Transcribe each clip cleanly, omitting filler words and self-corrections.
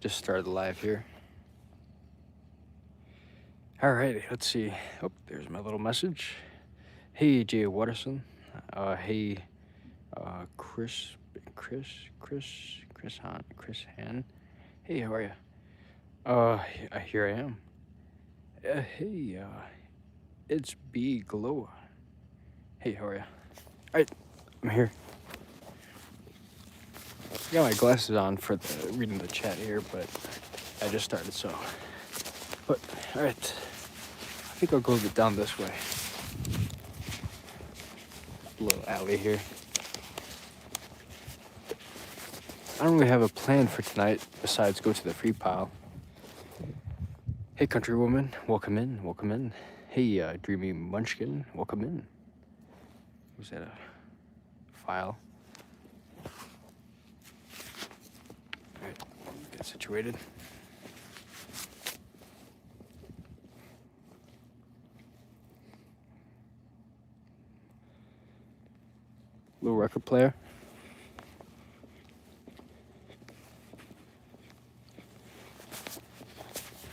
Just started the live here. Alrighty, let's see. Oh, there's my little message. Hey, Jay Watterson. Hey, Chris, Chris, Chris, Chris Han. Hey, how are you? Here I am. Hey, it's B Glow. Hey, how are you? Alright, I'm here. I got my glasses on for the reading the chat here, but I just started, so. But, alright. I think I'll go down this way. Little alley here. I don't really have a plan for tonight besides go to the free pile. Hey, countrywoman, welcome in, welcome in. Hey, dreamy munchkin, welcome in. Was that a file? Alright, get situated. Little record player.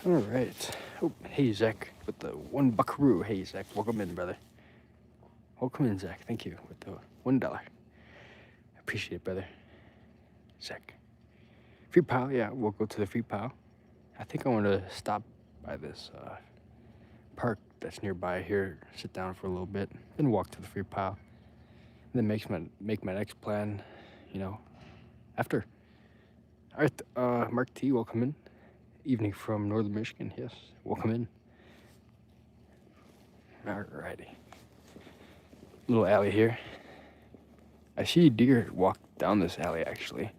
All right. Oh, hey, Zach, with the one buckaroo. Hey, Zach, welcome in, brother. Welcome in, Zach. Thank you with the $1. Appreciate it, brother. Zach. Free pile, yeah, we'll go to the free pile. I think I want to stop by this park that's nearby here, sit down for a little bit, then walk to the free pile. And then make my next plan, after. All right, Mark T, welcome in. Evening from Northern Michigan, yes, welcome in. Alrighty. Little alley here. I see deer walk down this alley, actually.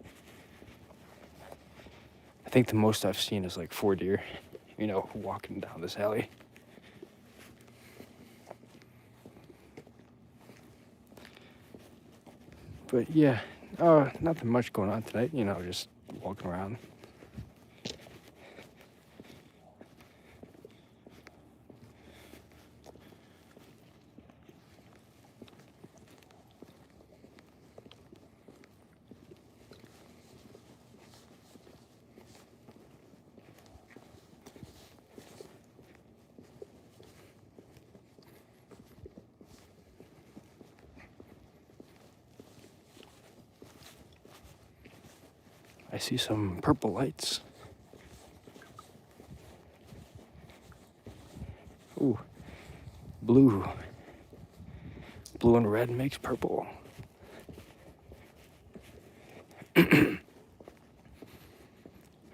I think the most I've seen is like 4 deer, walking down this alley. But yeah, nothing much going on tonight, just walking around. I see some purple lights. Ooh, blue. Blue and red makes purple. All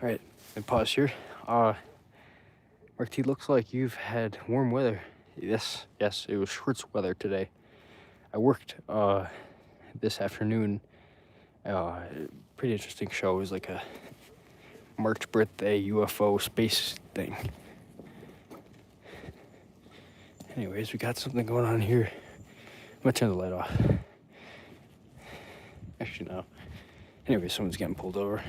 right, I pause here. Mark T, looks like you've had warm weather. Yes, it was shorts weather today. I worked this afternoon. Pretty interesting show. It was like a March birthday UFO space thing. Anyways, we got something going on here. I'm gonna turn the light off. Actually, no. Anyway, someone's getting pulled over.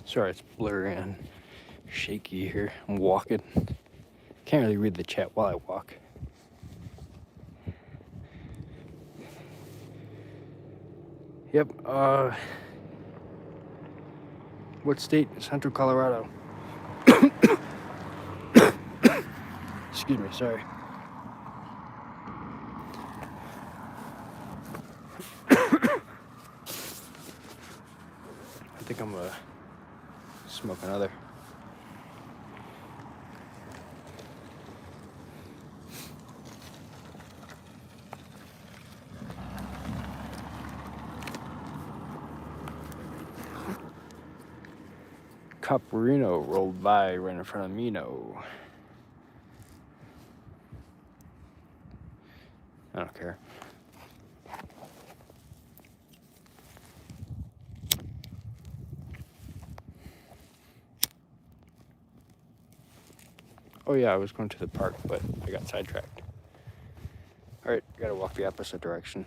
Sorry, it's blurry and shaky here. I'm walking. Can't really read the chat while I walk. Yep, what state? Central Colorado. Excuse me, sorry. I think I'm gonna smoke another. Caparino rolled by right in front of me. No, I don't care. Oh yeah, I was going to the park, but I got sidetracked. All right, I gotta walk the opposite direction.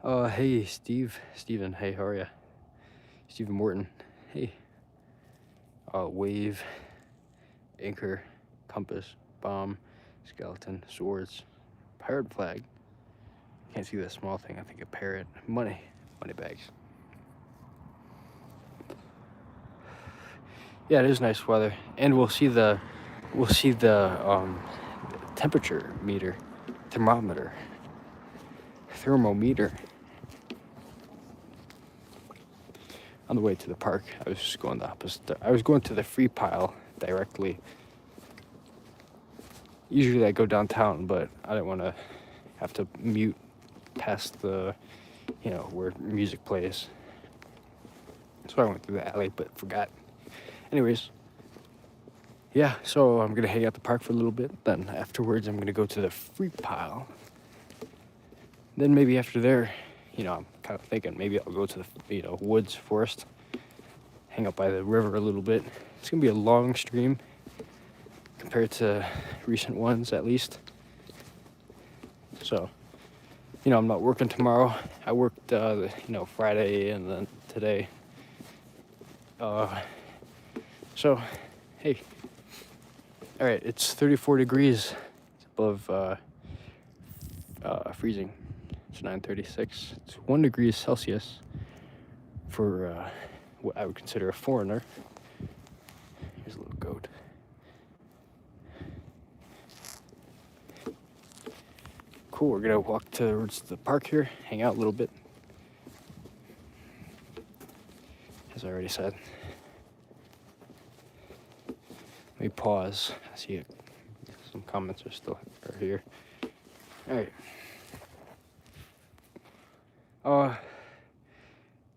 Hey, Steven, hey, how are ya? Stephen Morton, hey. Wave, anchor, compass, bomb, skeleton, swords, pirate flag. Can't see that small thing. I think a parrot. Money bags. Yeah, it is nice weather, and we'll see the temperature meter, thermometer, thermometer on the way to the park. I was just going the opposite. I was going to the free pile directly. Usually I go downtown, but I didn't want to have to mute past the, where music plays. So I went through the alley, but forgot. Anyways, yeah, so I'm going to hang out the park for a little bit. Then afterwards, I'm going to go to the free pile. Then maybe after there, I'm kind of thinking maybe I'll go to the, woods, forest, hang out by the river a little bit. It's going to be a long stream compared to recent ones, at least. So, I'm not working tomorrow. I worked, Friday and then today. So, hey. All right, it's 34 degrees. It's above freezing. It's 9:36. It's 1 degree Celsius for what I would consider a foreigner. Here's a little goat. Cool, we're gonna walk towards the park here, hang out a little bit. As I already said. Let me pause. I see it. Some comments are here. All right.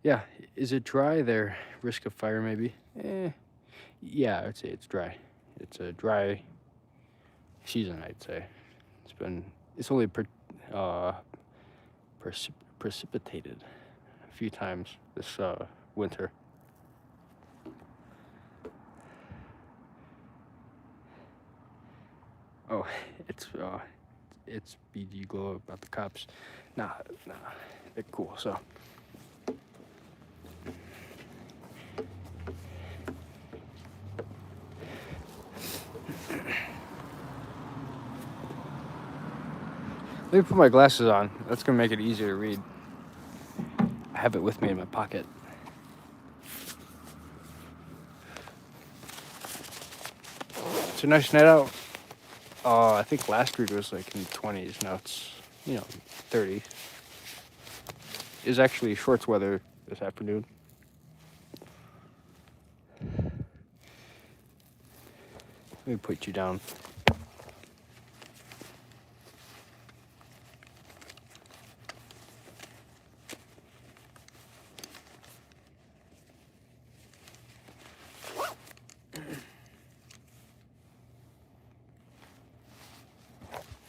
Yeah, is it dry there? Risk of fire, maybe? Yeah, I'd say it's dry. It's a dry season, I'd say. It's only precipitated a few times this winter. Oh, it's BG Glow about the cops. Nah, they're cool, so. Let me put my glasses on. That's gonna make it easier to read. I have it with me in my pocket. It's a nice night out. I think last week it was like in the 20s. Now it's, 30. It's actually shorts weather this afternoon. Let me put you down.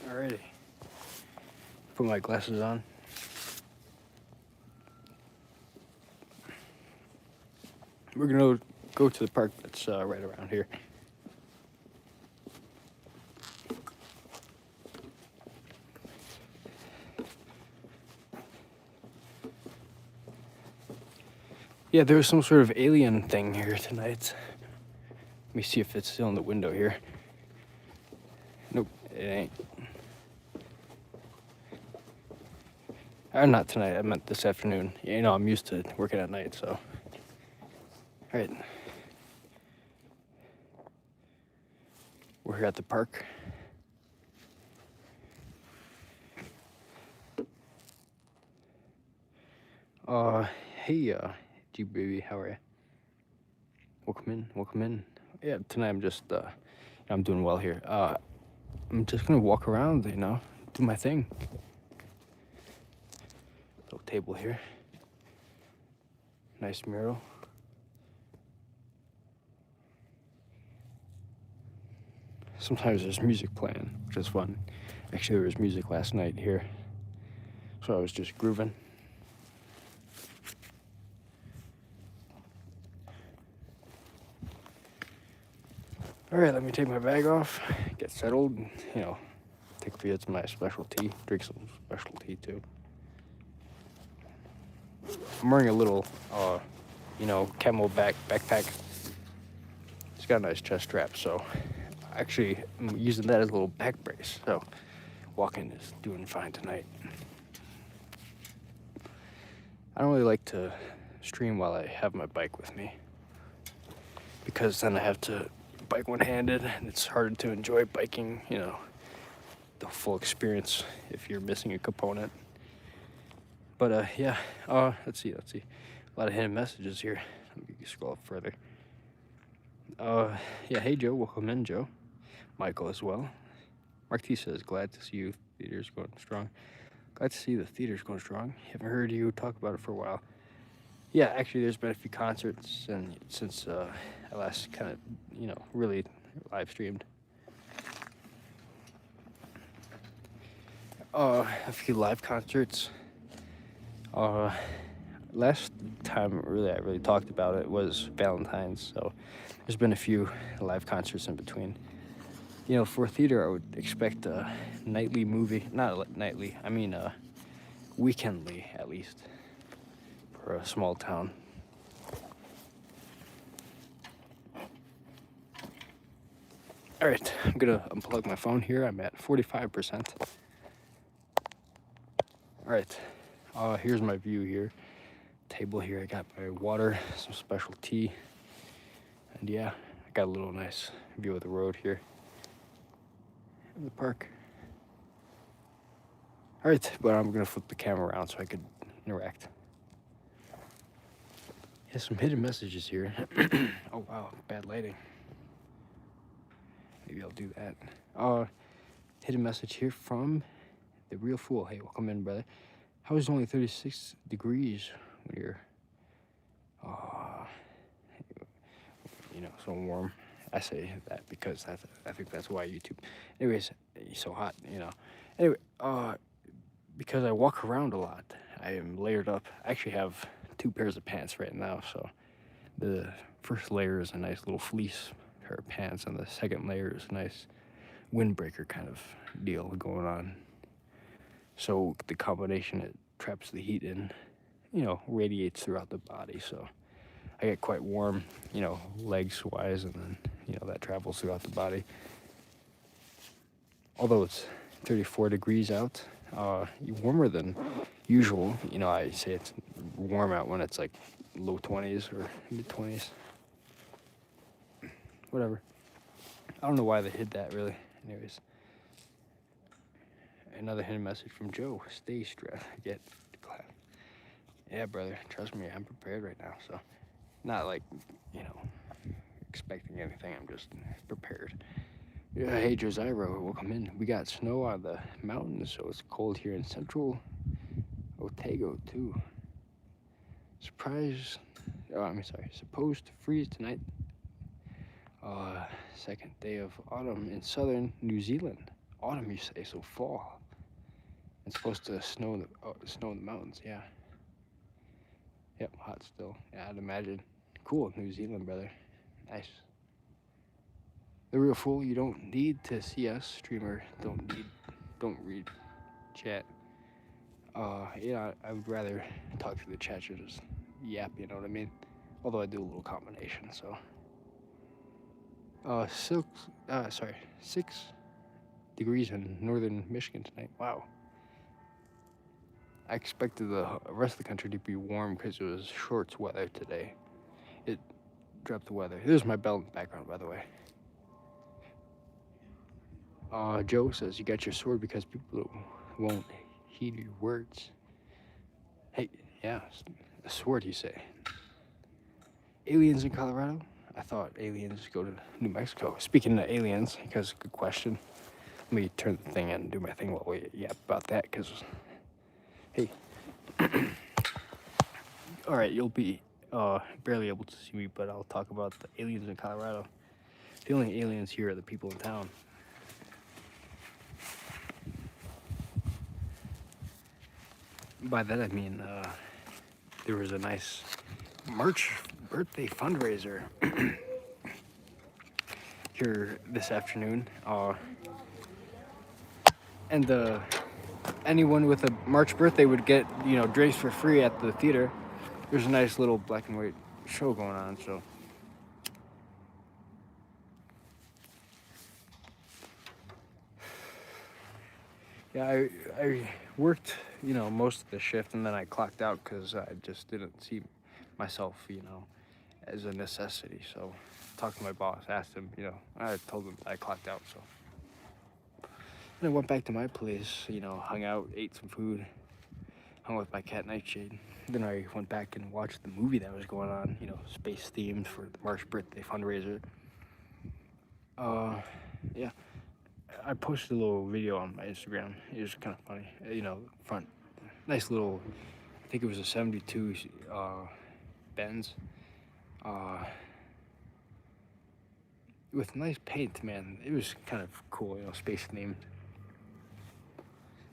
Alrighty. Put my glasses on. We're gonna go to the park that's right around here. Yeah, there was some sort of alien thing here tonight. Let me see if it's still in the window here. Nope, it ain't. Not tonight, I meant this afternoon. I'm used to working at night, so. All right. We're here at the park. Hey, G baby, how are you? Welcome in. Yeah, tonight I'm just, I'm doing well here. I'm just gonna walk around, do my thing. Little table here. Nice mural. Sometimes there's music playing, which is fun. Actually, there was music last night here, so I was just grooving. All right, let me take my bag off, get settled, you know, take a few hits of my specialty, drink some specialty too. I'm wearing a little, you know, camelback backpack. It's got a nice chest strap, so actually I'm using that as a little back brace. So walking is doing fine tonight. I don't really like to stream while I have my bike with me, because then I have to bike one-handed and it's harder to enjoy biking, you know, the full experience if you're missing a component. But yeah, let's see. A lot of hidden messages here. Let me scroll up further. Yeah, hey Joe, welcome in, Joe. Michael as well. Mark T says, glad to see you. Theater's going strong. Glad to see the theater's going strong. Haven't heard you talk about it for a while. Yeah, actually, there's been a few concerts, and since I last kind of, you know, really live streamed. A few live concerts. Last time I really talked about it was Valentine's, so there's been a few live concerts in between. You know, for theater, I would expect a nightly movie. Not nightly, I mean weekendly at least, for a small town. All right, I'm gonna unplug my phone here. I'm at 45%. All right, here's my view here. Table here, I got my water, some special tea, and yeah, I got a little nice view of the road here in the park. All right, but I'm gonna flip the camera around so I could interact. Yeah, some hidden messages here. Oh wow, bad lighting. Maybe I'll do that. Hidden message here from the Real Fool. Hey, welcome in, brother. How is it only 36 degrees when you're, you know, so warm? I say that because I think that's why YouTube. Anyways, it's so hot, you know. Anyway, because I walk around a lot, I am layered up. I actually have 2 pairs of pants right now, so the first layer is a nice little fleece pair of pants, and the second layer is a nice windbreaker kind of deal going on. So the combination, it traps the heat and, you know, radiates throughout the body. So I get quite warm, you know, legs wise, and then, you know, that travels throughout the body. Although it's 34 degrees out, warmer than usual. You know, I say it's warm out when it's like low 20s or mid 20s. Whatever. I don't know why they hid that, really. Anyways. Another hidden message from Joe. Stay stressed. Get class. Yeah, brother. Trust me, I'm prepared right now. So, not like, you know, expecting anything. I'm just prepared. Yeah, hey, Josiah, welcome in. We got snow on the mountains, so it's cold here in central Otago, too. Supposed to freeze tonight. Second day of autumn in southern New Zealand. Autumn, you say, so fall. It's supposed to snow in the mountains, yeah. Yep, hot still. Yeah, I'd imagine. Cool, New Zealand, brother. Nice. The Real Fool, you don't need to see us, streamer. Don't read chat. Yeah, I would rather talk through the chat or just yap, you know what I mean? Although I do a little combination, so. 6 degrees in northern Michigan tonight. Wow. I expected the rest of the country to be warm because it was shorts weather today. It dropped the weather. There's my belt in the background, by the way. Joe says, you got your sword because people won't heed your words. Hey, yeah, a sword, you say. Aliens in Colorado? I thought aliens go to New Mexico. Speaking of aliens, because good question. Let me turn the thing on and do my thing while we yap about that, because, hey. All right, you'll be barely able to see me, but I'll talk about the aliens in Colorado. The only aliens here are the people in town. By that I mean there was a nice March birthday fundraiser here this afternoon. And anyone with a March birthday would get, drinks for free at the theater. There's a nice little black and white show going on, so. Yeah, I worked, most of the shift, and then I clocked out because I just didn't see myself, as a necessity. So talked to my boss, asked him, I told him I clocked out, so. And I went back to my place, hung out, ate some food, hung with my cat Nightshade. Then I went back and watched the movie that was going on, space themed for the March birthday fundraiser. Yeah, I posted a little video on my Instagram. It was kind of funny, front, nice little, I think it was a 72 Benz, with nice paint, man. It was kind of cool, space themed.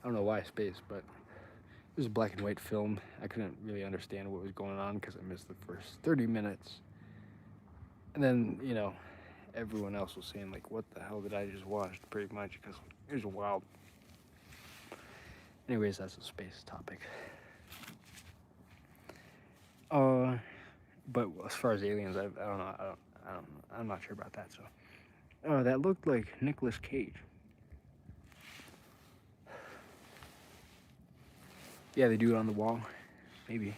I don't know why space, but it was a black and white film. I couldn't really understand what was going on because I missed the first 30 minutes. And then, everyone else was saying, like, what the hell did I just watch, pretty much, because it was wild. Anyways, that's a space topic. But as far as aliens, I don't know. I'm not sure about that, so. That looked like Nicolas Cage. Yeah, they do it on the wall. Maybe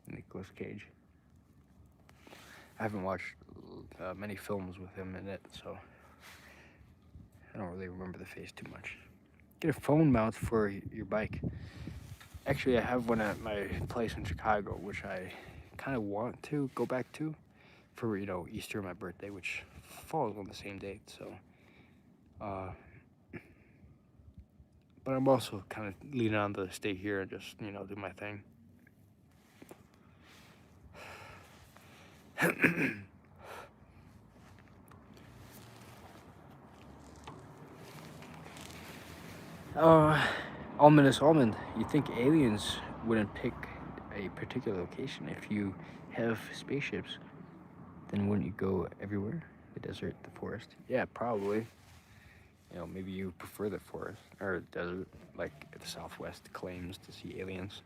Nicolas Cage. I haven't watched many films with him in it, so I don't really remember the face too much. Get a phone mount for your bike. Actually, I have one at my place in Chicago, which I kind of want to go back to for, Easter and my birthday, which falls on the same date, so. But I'm also kind of leaning on to stay here and just, do my thing. Ominous Almond, you think aliens wouldn't pick a particular location? If you have spaceships, then wouldn't you go everywhere? The desert, the forest? Yeah, probably. Maybe you prefer the forest or the desert, like the Southwest claims to see aliens.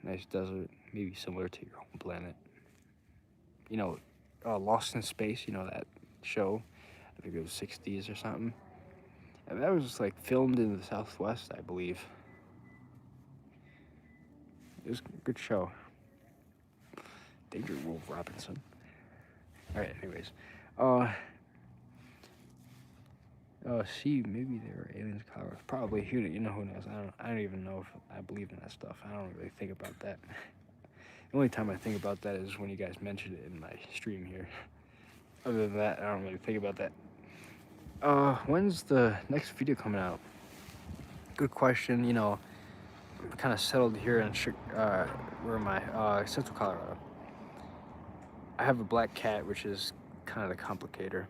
Nice desert, maybe similar to your home planet. Lost in Space, that show, I think it was 60s or something. And that was like filmed in the Southwest, I believe. It was a good show. Danger Wolf Robinson. Alright, anyways. See, maybe there are aliens in Colorado. Probably. Who knows? I don't even know if I believe in that stuff. I don't really think about that. The only time I think about that is when you guys mentioned it in my stream here. Other than that, I don't really think about that. When's the next video coming out? Good question. I'm kind of settled here in where am I? Central Colorado. I have a black cat, which is kind of the complicator.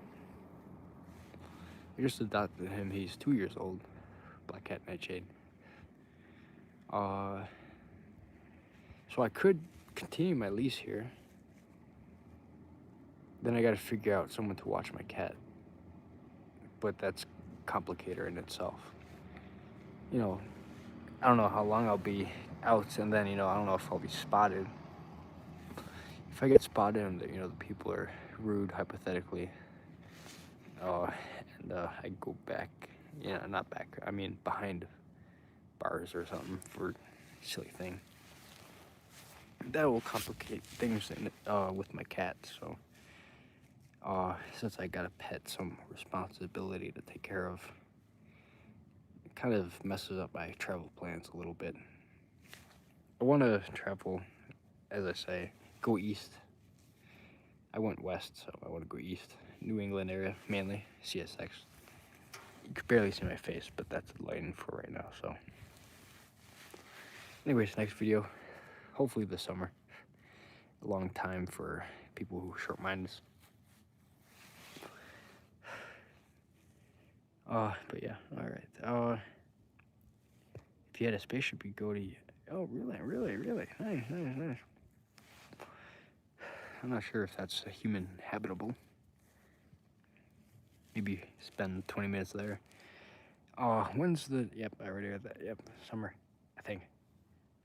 I just adopted him. He's 2 years old. Black cat Nightshade. So I could continue my lease here. Then I gotta figure out someone to watch my cat. But that's complicator in itself. I don't know how long I'll be out, and then, I don't know if I'll be spotted. If I get spotted and, the people are rude, hypothetically, and I go back, not back, I mean behind bars or something for a silly thing, that will complicate things with my cat, so. Since I got a pet, some responsibility to take care of, it kind of messes up my travel plans a little bit. I want to travel, as I say, go east. I went west, so I want to go east. New England area, mainly, CSX. You could barely see my face, but that's lighting for right now, so. Anyways, next video, hopefully this summer. A long time for people who are short-minded. But yeah, alright. If you had a spaceship, you'd go to... Oh, really? Nice. I'm not sure if that's a human habitable. Maybe spend 20 minutes there. When's the, yep, I already read that, yep, summer, I think.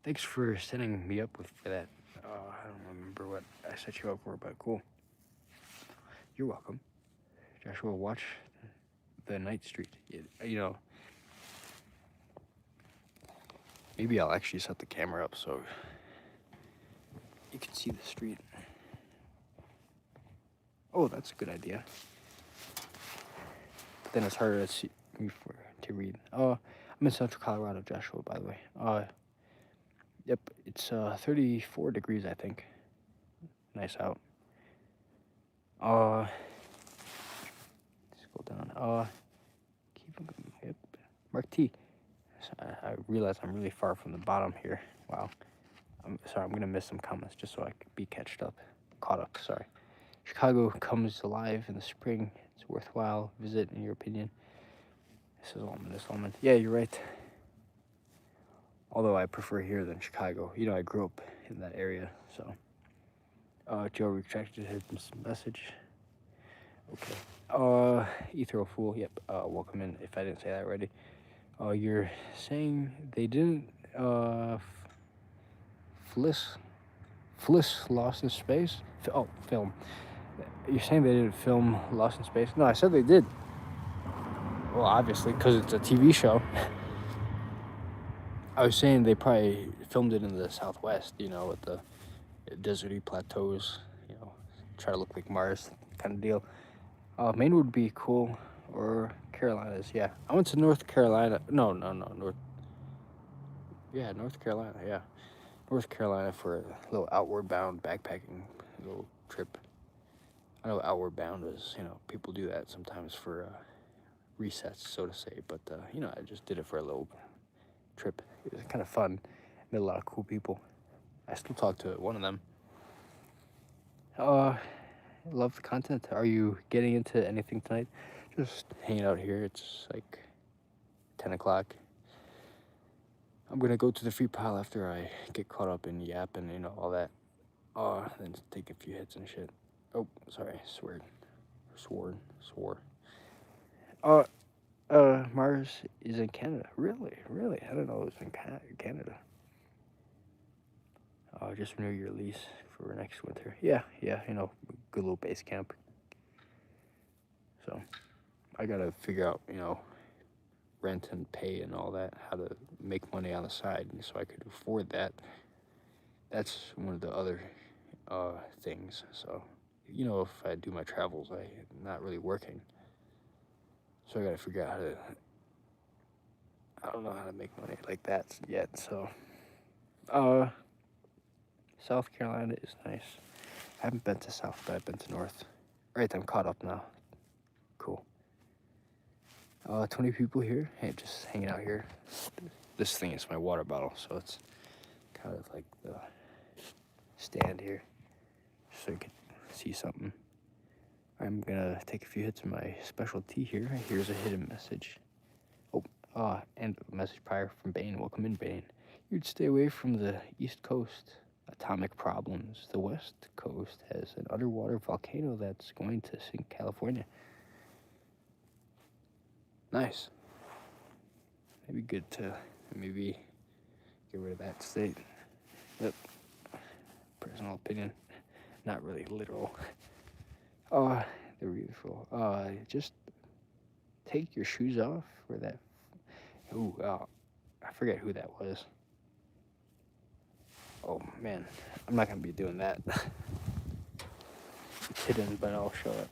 Thanks for setting me up for that. I don't remember what I set you up for, but cool. You're welcome. Joshua, watch the night street. You know, maybe I'll actually set the camera up so you can see the street. Oh, that's a good idea. But then it's harder to see to read. I'm in Central Colorado, Joshua, by the way. Yep, it's 34 degrees, I think. Nice out. Scroll down. Yep. Mark T. I realize I'm really far from the bottom here. Wow. I'm sorry, I'm gonna miss some comments just so I can be caught up, sorry. Chicago comes alive in the spring. It's worthwhile visit, in your opinion. This is Allman. Yeah, you're right. Although I prefer here than Chicago. You know, I grew up in that area, so. Joe retracted his message. Okay. Ethero Fool, yep. Welcome in, if I didn't say that already. You're saying they didn't, Fliss Lost in Space? Film. You're saying they didn't film Lost in Space? No, I said they did. Well, obviously, because it's a TV show. I was saying they probably filmed it in the Southwest, you know, with the deserty plateaus, you know, try to look like Mars kind of deal. Maine would be cool, or Carolinas, yeah. I went to North Carolina. No, North Carolina, yeah. North Carolina for a little outward bound backpacking little trip. I know outward bound is, you know, people do that sometimes for resets, so to say, but, you know, I just did it for a little trip. It was kind of fun. Met a lot of cool people. I still talk to one of them. Love the content. Are you getting into anything tonight? Just hanging out here. It's like 10 o'clock. I'm gonna go to the free pile after I get caught up in Yap and, you know, all that. Then take a few hits and shit. Oh, sorry, swore. Mars is in Canada. Really? I don't know it was in Canada. Just renew your lease for next winter. Yeah, you know, good little base camp. So, I gotta figure out, you know, rent and pay and all that, how to make money on the side, so I could afford that. That's one of the other things. So, you know, if I do my travels, I'm not really working. So I gotta figure out how to, I don't know how to make money like that yet, so. South Carolina is nice. I haven't been to South, but I've been to North. Alright, I'm caught up now. Cool. 20 people here. Hey, just hanging out here. This thing is my water bottle, so it's kind of like the stand here, so you can see something. I'm gonna take a few hits of my specialty here. Here's a hidden message. And a message prior from Bane. Welcome in, Bane. You'd stay away from the East Coast. Atomic problems. The West Coast has an underwater volcano that's going to sink California. Nice. Maybe good to maybe get rid of that state. Yep. Personal opinion. Not really literal. They're beautiful. Just take your shoes off for that. I forget who that was. Oh man, I'm not gonna be doing that. It's hidden, but I'll show it.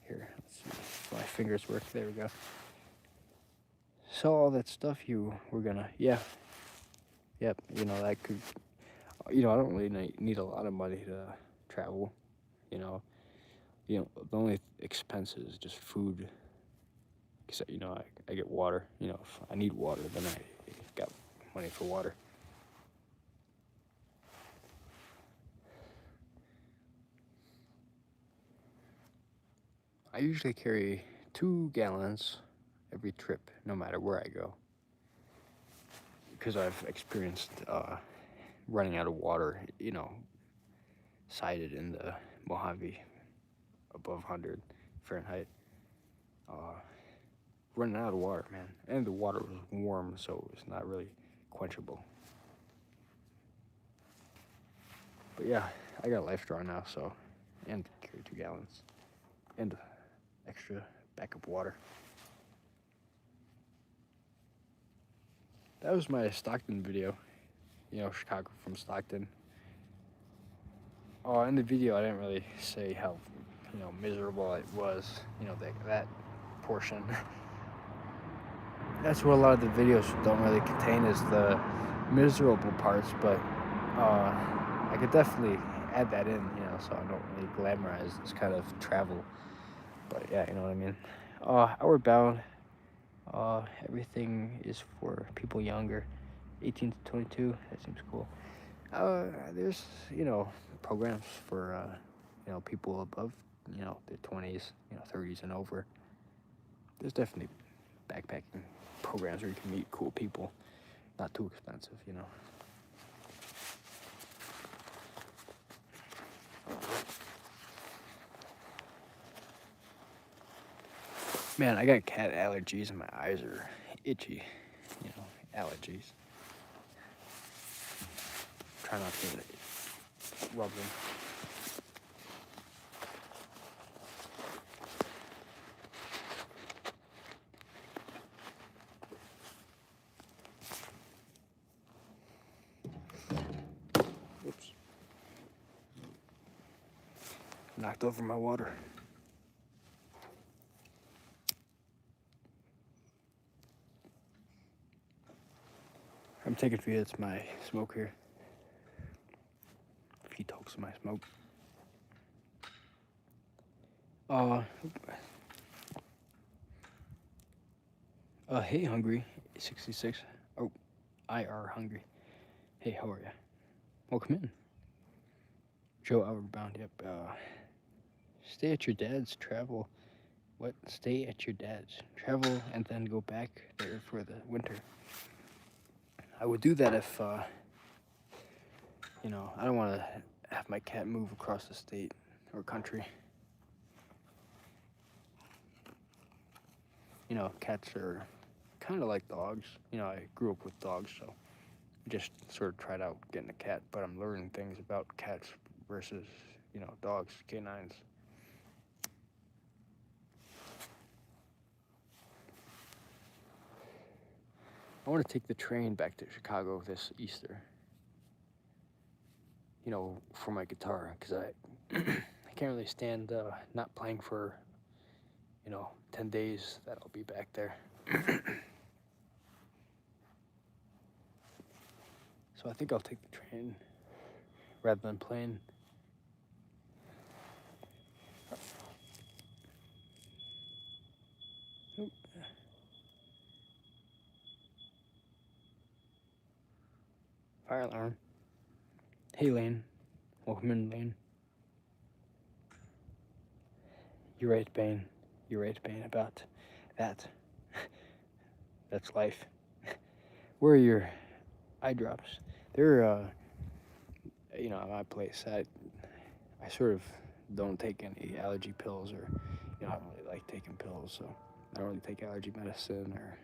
Here, let's see if my fingers work. There we go. So all that stuff you were gonna, yeah. Yep, you know, that could, you know, I don't really need a lot of money to travel, you know. The only expense is just food. Cause, you know, I get water, you know, if I need water, then I got money for water. I usually carry 2 gallons every trip, no matter where I go. Because I've experienced running out of water, you know, cited in the Mojave above 100 Fahrenheit. Running out of water, man. And the water was warm, so it's not really quenchable. But yeah, I got a life draw now, so, and carry 2 gallons and extra backup water. That was my Stockton video. Chicago from Stockton. In the video, I didn't really say how, miserable it was, that portion. That's what a lot of the videos don't really contain, is the miserable parts, but I could definitely add that in, so I don't really glamorize this kind of travel. But yeah, you know what I mean. Outward Bound, everything is for people younger, 18 to 22. That seems cool. There's, programs for, people above, their 20s, 30s and over. There's definitely backpacking programs where you can meet cool people. Not too expensive, Man, I got cat allergies and my eyes are itchy, allergies. Try not to rub them. Oops. Knocked over my water. I'm taking a few hits of my smoke here. A few tokes of my smoke. Hey, Hungry 66. Oh, IR Hungry. Hey, how are ya? Welcome in. Joe Outward Bound. Yep. Stay at your dad's. Travel. What? Stay at your dad's. Travel and then go back there for the winter. I would do that if, I don't want to have my cat move across the state or country. Cats are kind of like dogs. I grew up with dogs, so I just sort of tried out getting a cat, but I'm learning things about cats versus, dogs, canines. I want to take the train back to Chicago this Easter, for my guitar, because I can't really stand not playing for, 10 days that I'll be back there. So I think I'll take the train rather than plane. Fire alarm. Hey, Lane. Welcome in, Lane. You're right, Bane. You're right, Bane, about that. That's life. Where are your eye drops? They're, at my place. I sort of don't take any allergy pills, or, I don't really like taking pills, so I don't really take allergy medicine, or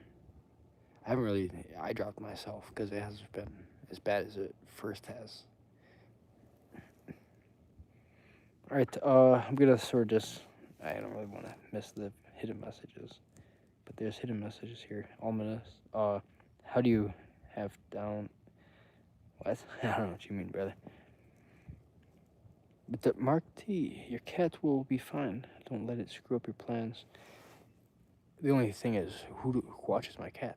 I haven't really eye dropped myself because it hasn't been as bad as it first has. All right, I'm gonna sort of just, I don't really want to miss the hidden messages, but there's hidden messages here. Ominous. How do you have down? What? I don't know what you mean, brother. But the Mark T, your cat will be fine. Don't let it screw up your plans. The only thing is, who watches my cat,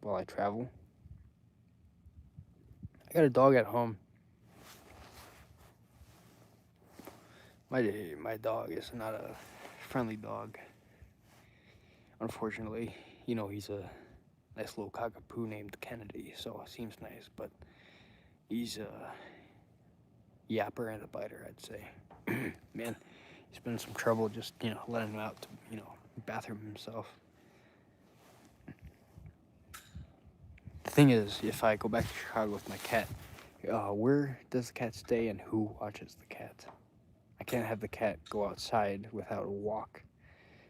while I travel? I got a dog at home. My dog is not a friendly dog. Unfortunately, he's a nice little cockapoo named Kennedy, so it seems nice, but he's a yapper and a biter, I'd say. Man, he's been in some trouble just, letting him out to, bathroom himself. The thing is, if I go back to Chicago with my cat, Where does the cat stay and who watches the cat? I can't have the cat go outside without a walk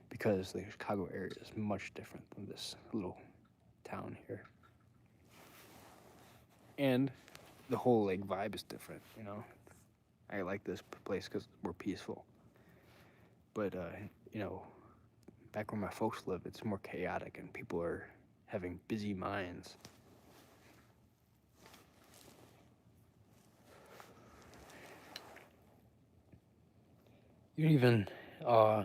because the Chicago area is much different than this little town here. And the whole like vibe is different, you know. I like this place because we're peaceful. But you know, back where my folks live, it's more chaotic and people are having busy minds. You don't even uh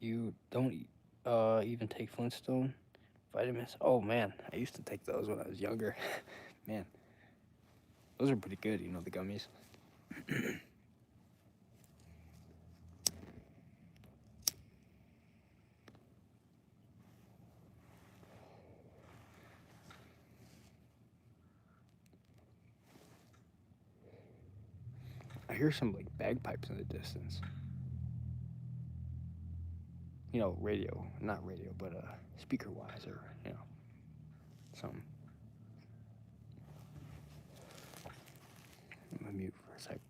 you don't even take Flintstone vitamins. Oh man, I used to take those when I was younger. Man, those are pretty good, you know, the gummies. I hear some like bagpipes in the distance. You know, radio, not radio, but speaker wise or, you know, something. I'm gonna mute for a sec.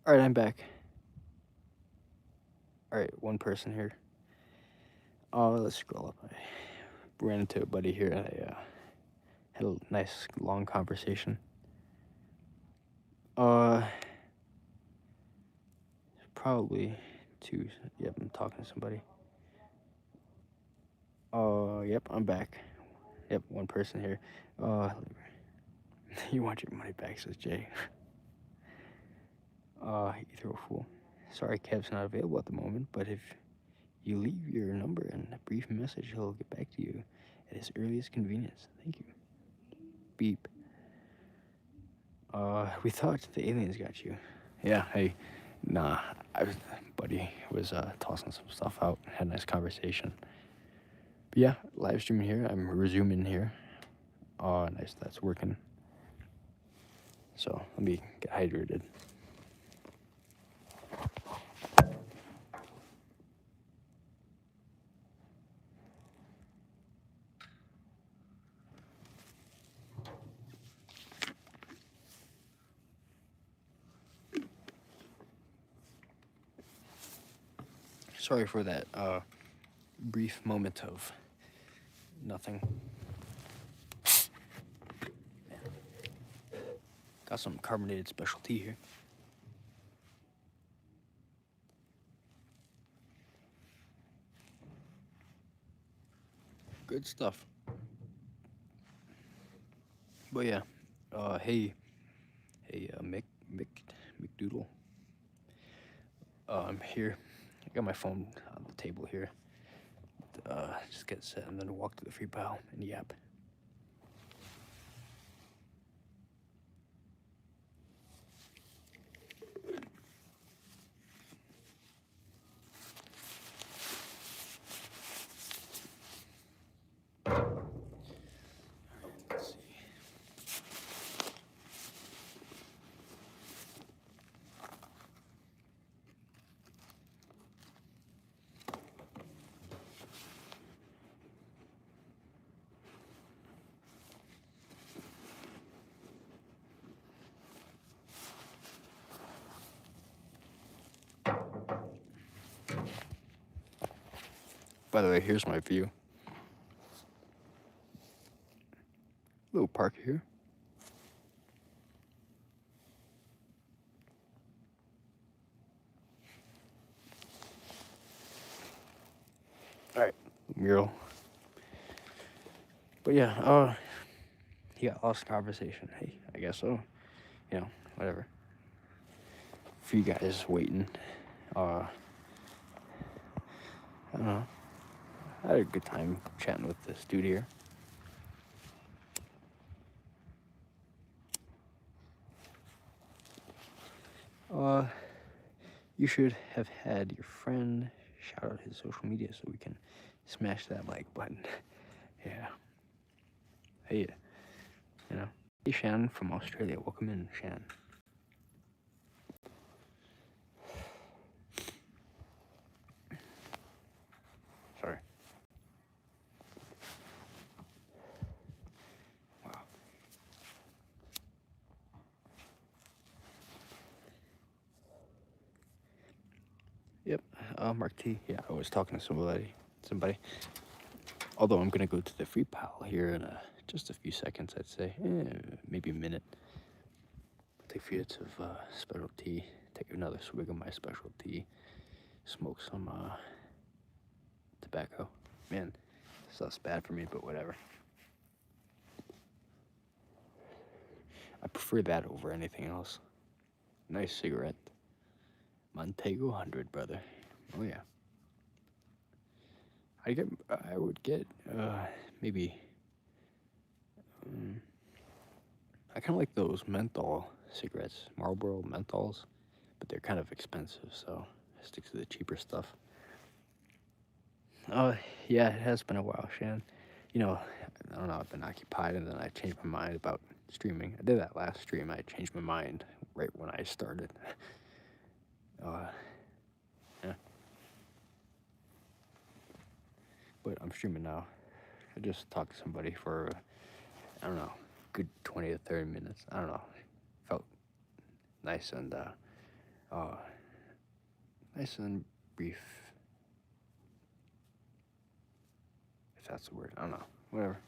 All right, I'm back. All right, one person here. Let's scroll up. I ran into a buddy here. I had a nice long conversation. Probably two. Yep, I'm talking to somebody. Yep, I'm back. Yep, one person here. You want your money back, says Jay. You throw a fool. Sorry, Kev's not available at the moment, but if you leave your number and a brief message, he'll get back to you at his earliest convenience. Thank you. Beep. We thought the aliens got you. Yeah, hey, nah, buddy was tossing some stuff out, had a nice conversation. But yeah, live streaming here, I'm resuming here. Nice, that's working. So, let me get hydrated. Sorry for that brief moment of nothing. Got some carbonated special tea here. Good stuff. But yeah, hey, McDoodle. I'm here. I got my phone on the table here. Just get set and then walk to the free pile and yap. Let's see. By the way, here's my view. Little park here. All right, mural. But yeah, he got lost in conversation. Hey, I guess so. You know, whatever. For you guys waiting, I don't know. I had a good time chatting with this dude here. You should have had your friend shout out his social media so we can smash that like button. Yeah. Hey, you know. Hey, Shan from Australia. Welcome in, Shan. Sorry. Wow. Yep. Mark T. Yeah, I was talking to somebody. Although I'm gonna go to the free pile here in just a few seconds, I'd say. Maybe a minute. Take a few hits of special tea. Take another swig of my special tea. Smoke some tobacco. Man, stuff's bad for me, but whatever. I prefer that over anything else. Nice cigarette. Montego 100, brother. Oh yeah. I would get maybe. I kind of like those menthol cigarettes, Marlboro menthols, but they're kind of expensive, so I stick to the cheaper stuff. Yeah, it has been a while, Shan. You know, I don't know, I've been occupied and then I changed my mind about streaming. I did that last stream, I changed my mind right when I started. Yeah. But I'm streaming now. I just talked to somebody for, I don't know, good 20 to 30 minutes. I don't know. Felt nice and Nice and brief, if that's the word. I don't know. Whatever.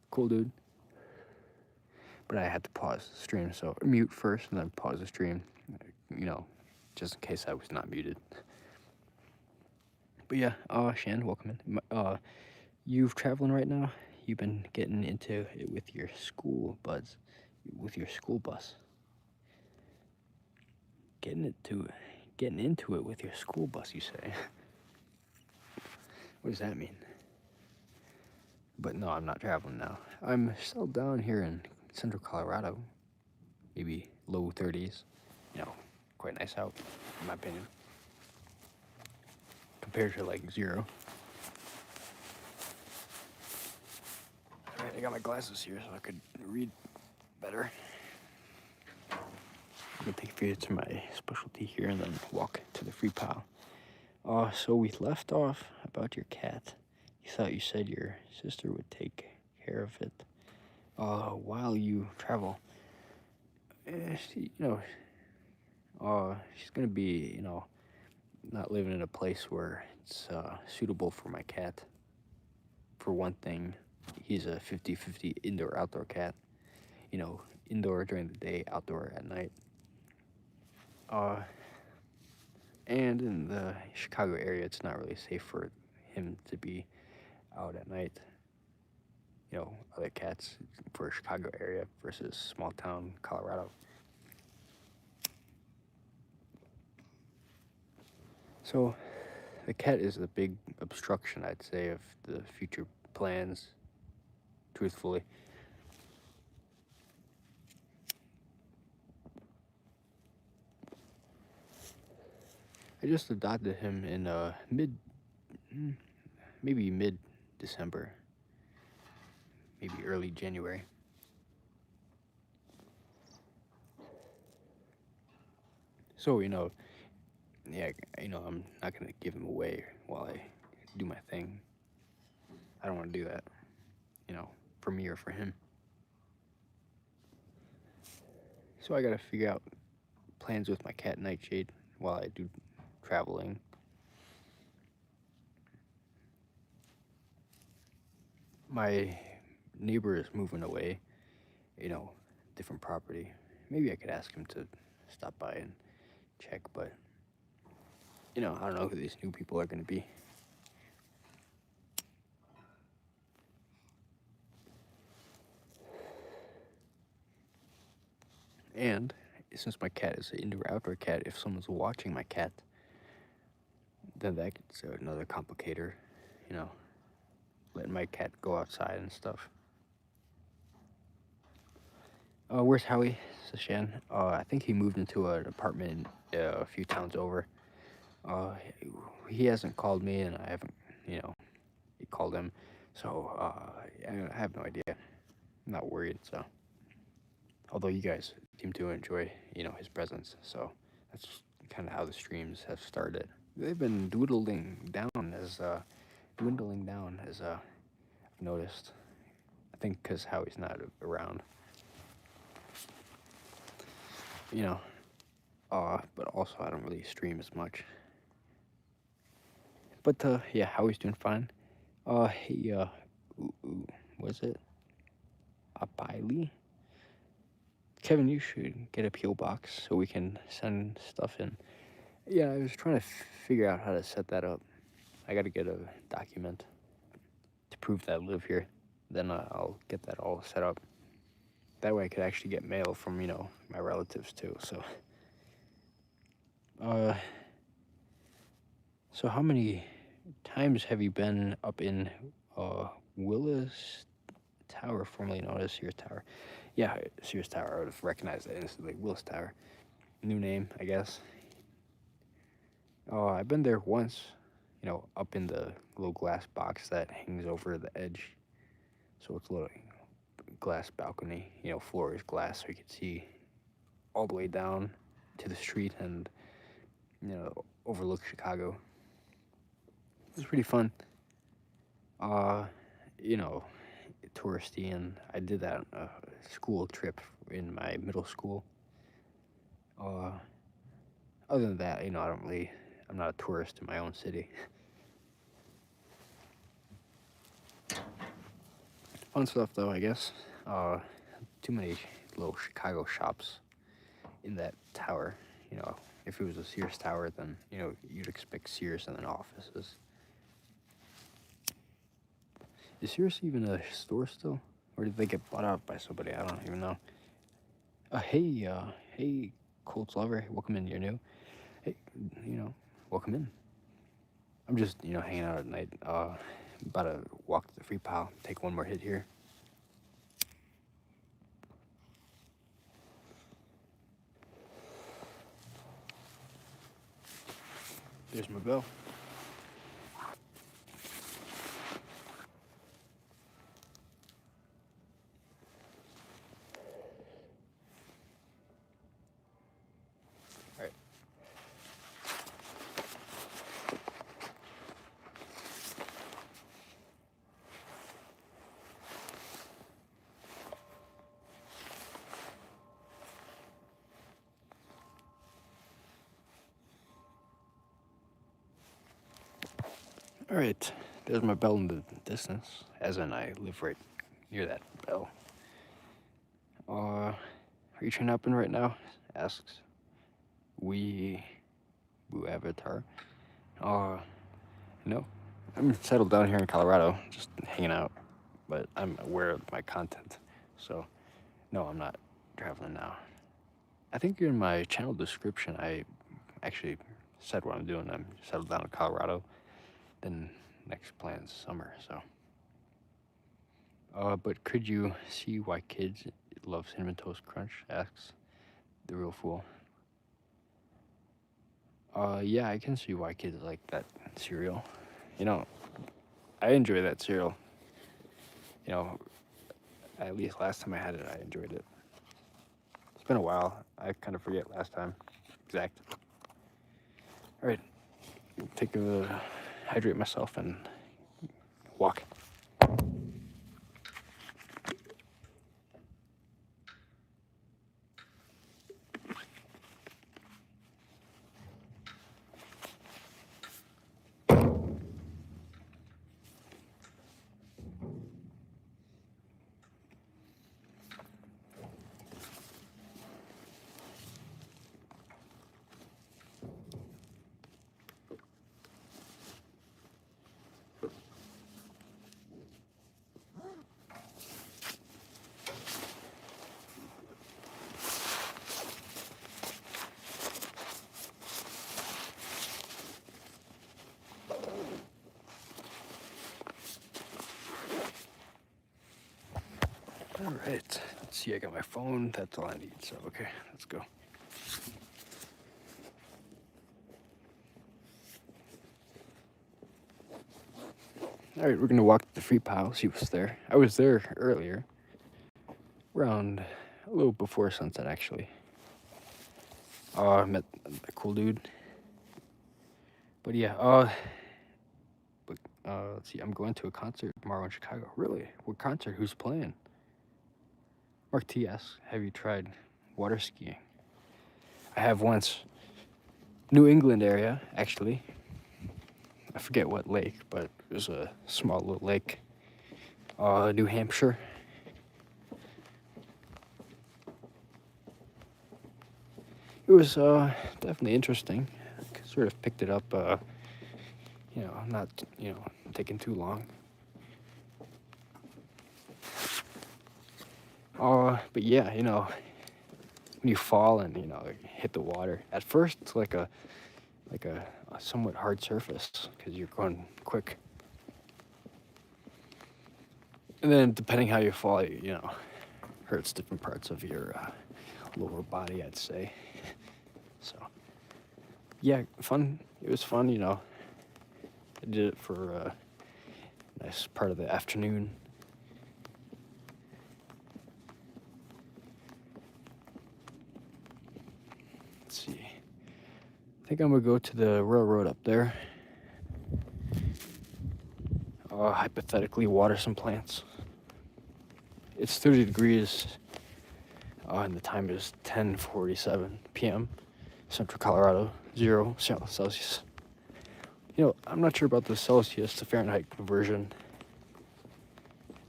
Cool dude. But I had to pause the stream, so mute first and then pause the stream, just in case I was not muted. But yeah, Shan, welcome in. You've traveling right now? You've been getting into it with your school buds, with your school bus. Getting into it with your school bus, you say? What does that mean? But no, I'm not traveling now. I'm still down here in central Colorado. Maybe low 30s. Quite nice out, in my opinion. Compared to like 0. Alright, I got my glasses here so I could read better. I'm gonna take a few to my specialty here and then walk to the free pile. So we left off about your cat. You said your sister would take care of it while you travel. She's gonna be, not living in a place where it's suitable for my cat. For one thing, he's a 50-50 indoor-outdoor cat. Indoor during the day, outdoor at night. And in the Chicago area, it's not really safe for him to be out at night. Other cats for Chicago area versus small town Colorado. So the cat is a big obstruction, I'd say, of the future plans, truthfully. I just adopted him in maybe mid-December, maybe early January. So, I'm not going to give him away while I do my thing. I don't want to do that, for me or for him. So I got to figure out plans with my cat Nightshade while I do traveling. My neighbor is moving away, different property. Maybe I could ask him to stop by and check, but, I don't know who these new people are going to be. And since my cat is an indoor-outdoor cat, if someone's watching my cat, then that's another complicator, letting my cat go outside and stuff. Where's Howie? Sashan? I think he moved into an apartment a few towns over. He hasn't called me, and I haven't, called him. So, I have no idea. I'm not worried, so. Although you guys seem to enjoy, his presence. So, that's kind of how the streams have started. They've been dwindling down as I've noticed. I think because Howie's not around. But also I don't really stream as much. But yeah, Howie's doing fine. Hey, was it Abiley? Kevin, you should get a PO box so we can send stuff in. Yeah, I was trying to figure out how to set that up. I got to get a document to prove that I live here. Then I'll get that all set up. That way I could actually get mail from, my relatives too, so. So how many times have you been up in Willis Tower, formerly known as Sears Tower? Yeah, Sears Tower, I would have recognized that instantly. Willis Tower. New name, I guess. I've been there once, up in the little glass box that hangs over the edge. So it's a little glass balcony, floor is glass, so you can see all the way down to the street and, overlook Chicago. It was pretty fun. Touristy, and I did that on a school trip in my middle school. Uh, Other than that, I'm not a tourist in my own city. Fun stuff though, I guess. Uh, Too many little Chicago shops in that tower. If it was a Sears tower, then you'd expect Sears and then offices. Is Sears even a store still, or did they get bought out by somebody? I don't even know. Hey, Colts lover, welcome in. You're new. Hey, welcome in. I'm just hanging out at night. About to walk to the free pile. Take one more hit here. There's my bell. All right. All right. There's my bell in the distance, as in I live right near that bell. Are you trying up in right now? Asks we Boo Avatar. No. I'm settled down here in Colorado, just hanging out, but I'm aware of my content, so no, I'm not traveling now. I think in my channel description, I actually said what I'm doing. I'm settled down in Colorado, then next plan's summer, so. But could you see why kids love Cinnamon Toast Crunch? Asks the real fool. Yeah, I can see why kids like that cereal. I enjoy that cereal. You know, at least last time I had it, I enjoyed it. It's been a while. I kind of forget last time. Exact. All right, hydrate myself and walk. All right, let's see, I got my phone. That's all I need, so okay, let's go. All right, we're gonna walk to the free pile, see what's there. I was there earlier, around a little before sunset, actually. I met a cool dude. But yeah, let's see, I'm going to a concert tomorrow in Chicago. Really? What concert? Who's playing? Mark T asks, have you tried water skiing? I have once. New England area, actually. I forget what lake, but it was a small little lake. New Hampshire. It was definitely interesting. Sort of picked it up, not, taking too long. But yeah, when you fall and, hit the water, at first it's like a somewhat hard surface because you're going quick. And then depending how you fall, hurts different parts of your lower body, I'd say. So, yeah, fun. It was fun, I did it for a nice part of the afternoon. Let's see. I think I'm gonna go to the railroad up there. Hypothetically water some plants. It's 30 degrees and the time is 10:47 p.m. Central Colorado, 0 Celsius. You know, I'm not sure about the Celsius to Fahrenheit conversion.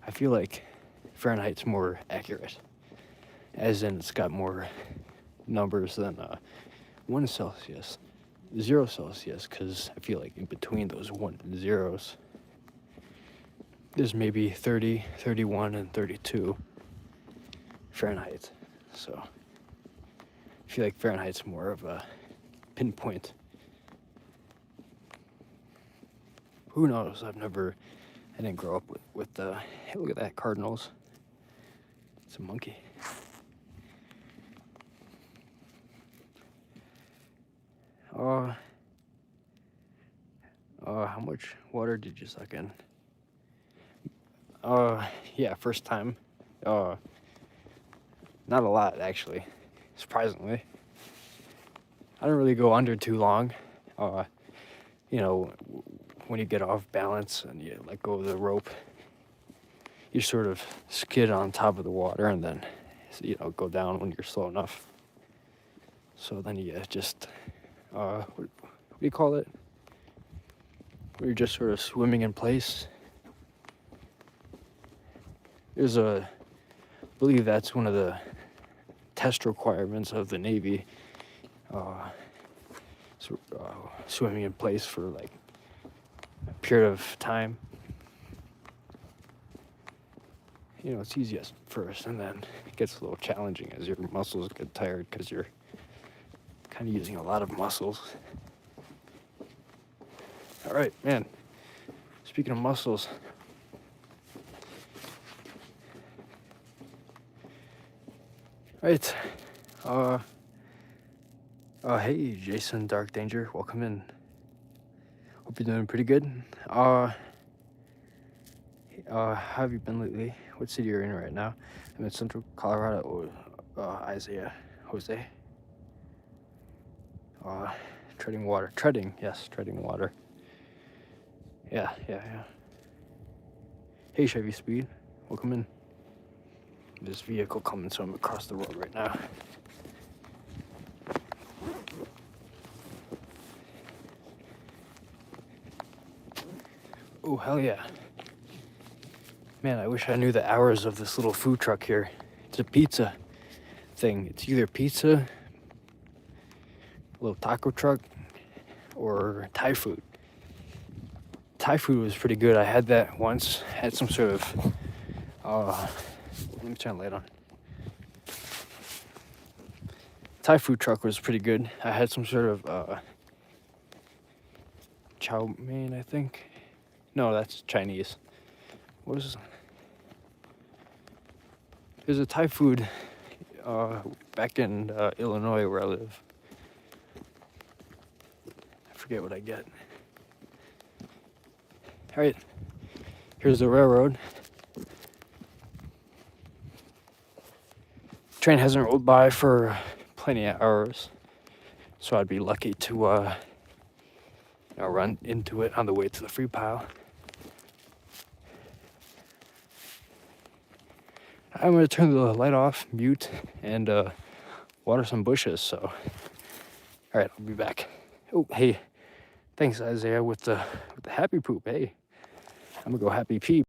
I feel like Fahrenheit's more accurate, as in it's got more numbers than 1 Celsius, 0 Celsius, because I feel like in between those 1 and zeros, there's maybe 30, 31, and 32 Fahrenheit. So I feel like Fahrenheit's more of a pinpoint. Who knows? I didn't grow up with the, hey, look at that, cardinals. It's a monkey. How much water did you suck in? Yeah, first time. Not a lot, actually, surprisingly. I don't really go under too long. You know, when you get off balance and you let go of the rope, you sort of skid on top of the water and then, you know, go down when you're slow enough. So then you just, what do you call it? Where you're just sort of swimming in place. I believe that's one of the test requirements of the Navy. Swimming in place for like a period of time. You know, it's easy at first, and then it gets a little challenging as your muscles get tired because you're kind of using a lot of muscles. All right, man. Speaking of muscles, right. Hey, Jason Dark Danger, welcome in. Hope you're doing pretty good. How have you been lately? What city you're in right now? I'm in Central Colorado. Isaiah, Jose. Treading water. Treading water. Yeah. Hey, Chevy Speed, welcome in. This vehicle coming, so I'm across the road right now. Oh, hell yeah. Man, I wish I knew the hours of this little food truck here. It's a pizza thing. It's either pizza, a little taco truck, or Thai food. Thai food was pretty good. I had that once. Had some sort of, let me turn the light on. Thai food truck was pretty good. I had some sort of, chow mein, I think. No, that's Chinese. What is... There's a Thai food, back in, Illinois where I live. I forget what I get. All right, here's the railroad. Train hasn't rolled by for plenty of hours, so I'd be lucky to run into it on the way to the free pile. I'm gonna turn the light off, mute, and water some bushes. So, all right, I'll be back. Oh, hey, thanks Isaiah with the happy poop. Hey, I'm gonna go happy pee.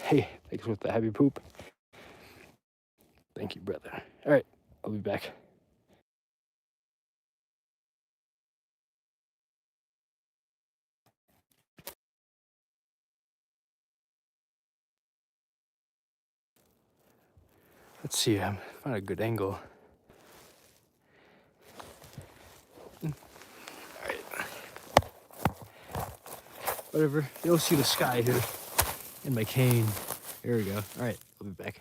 Hey, thanks with the happy poop. Thank you, brother. All right, I'll be back. Let's see, I'm find a good angle. Alright. Whatever. You'll see the sky here in my cane. There we go. Alright, I'll be back.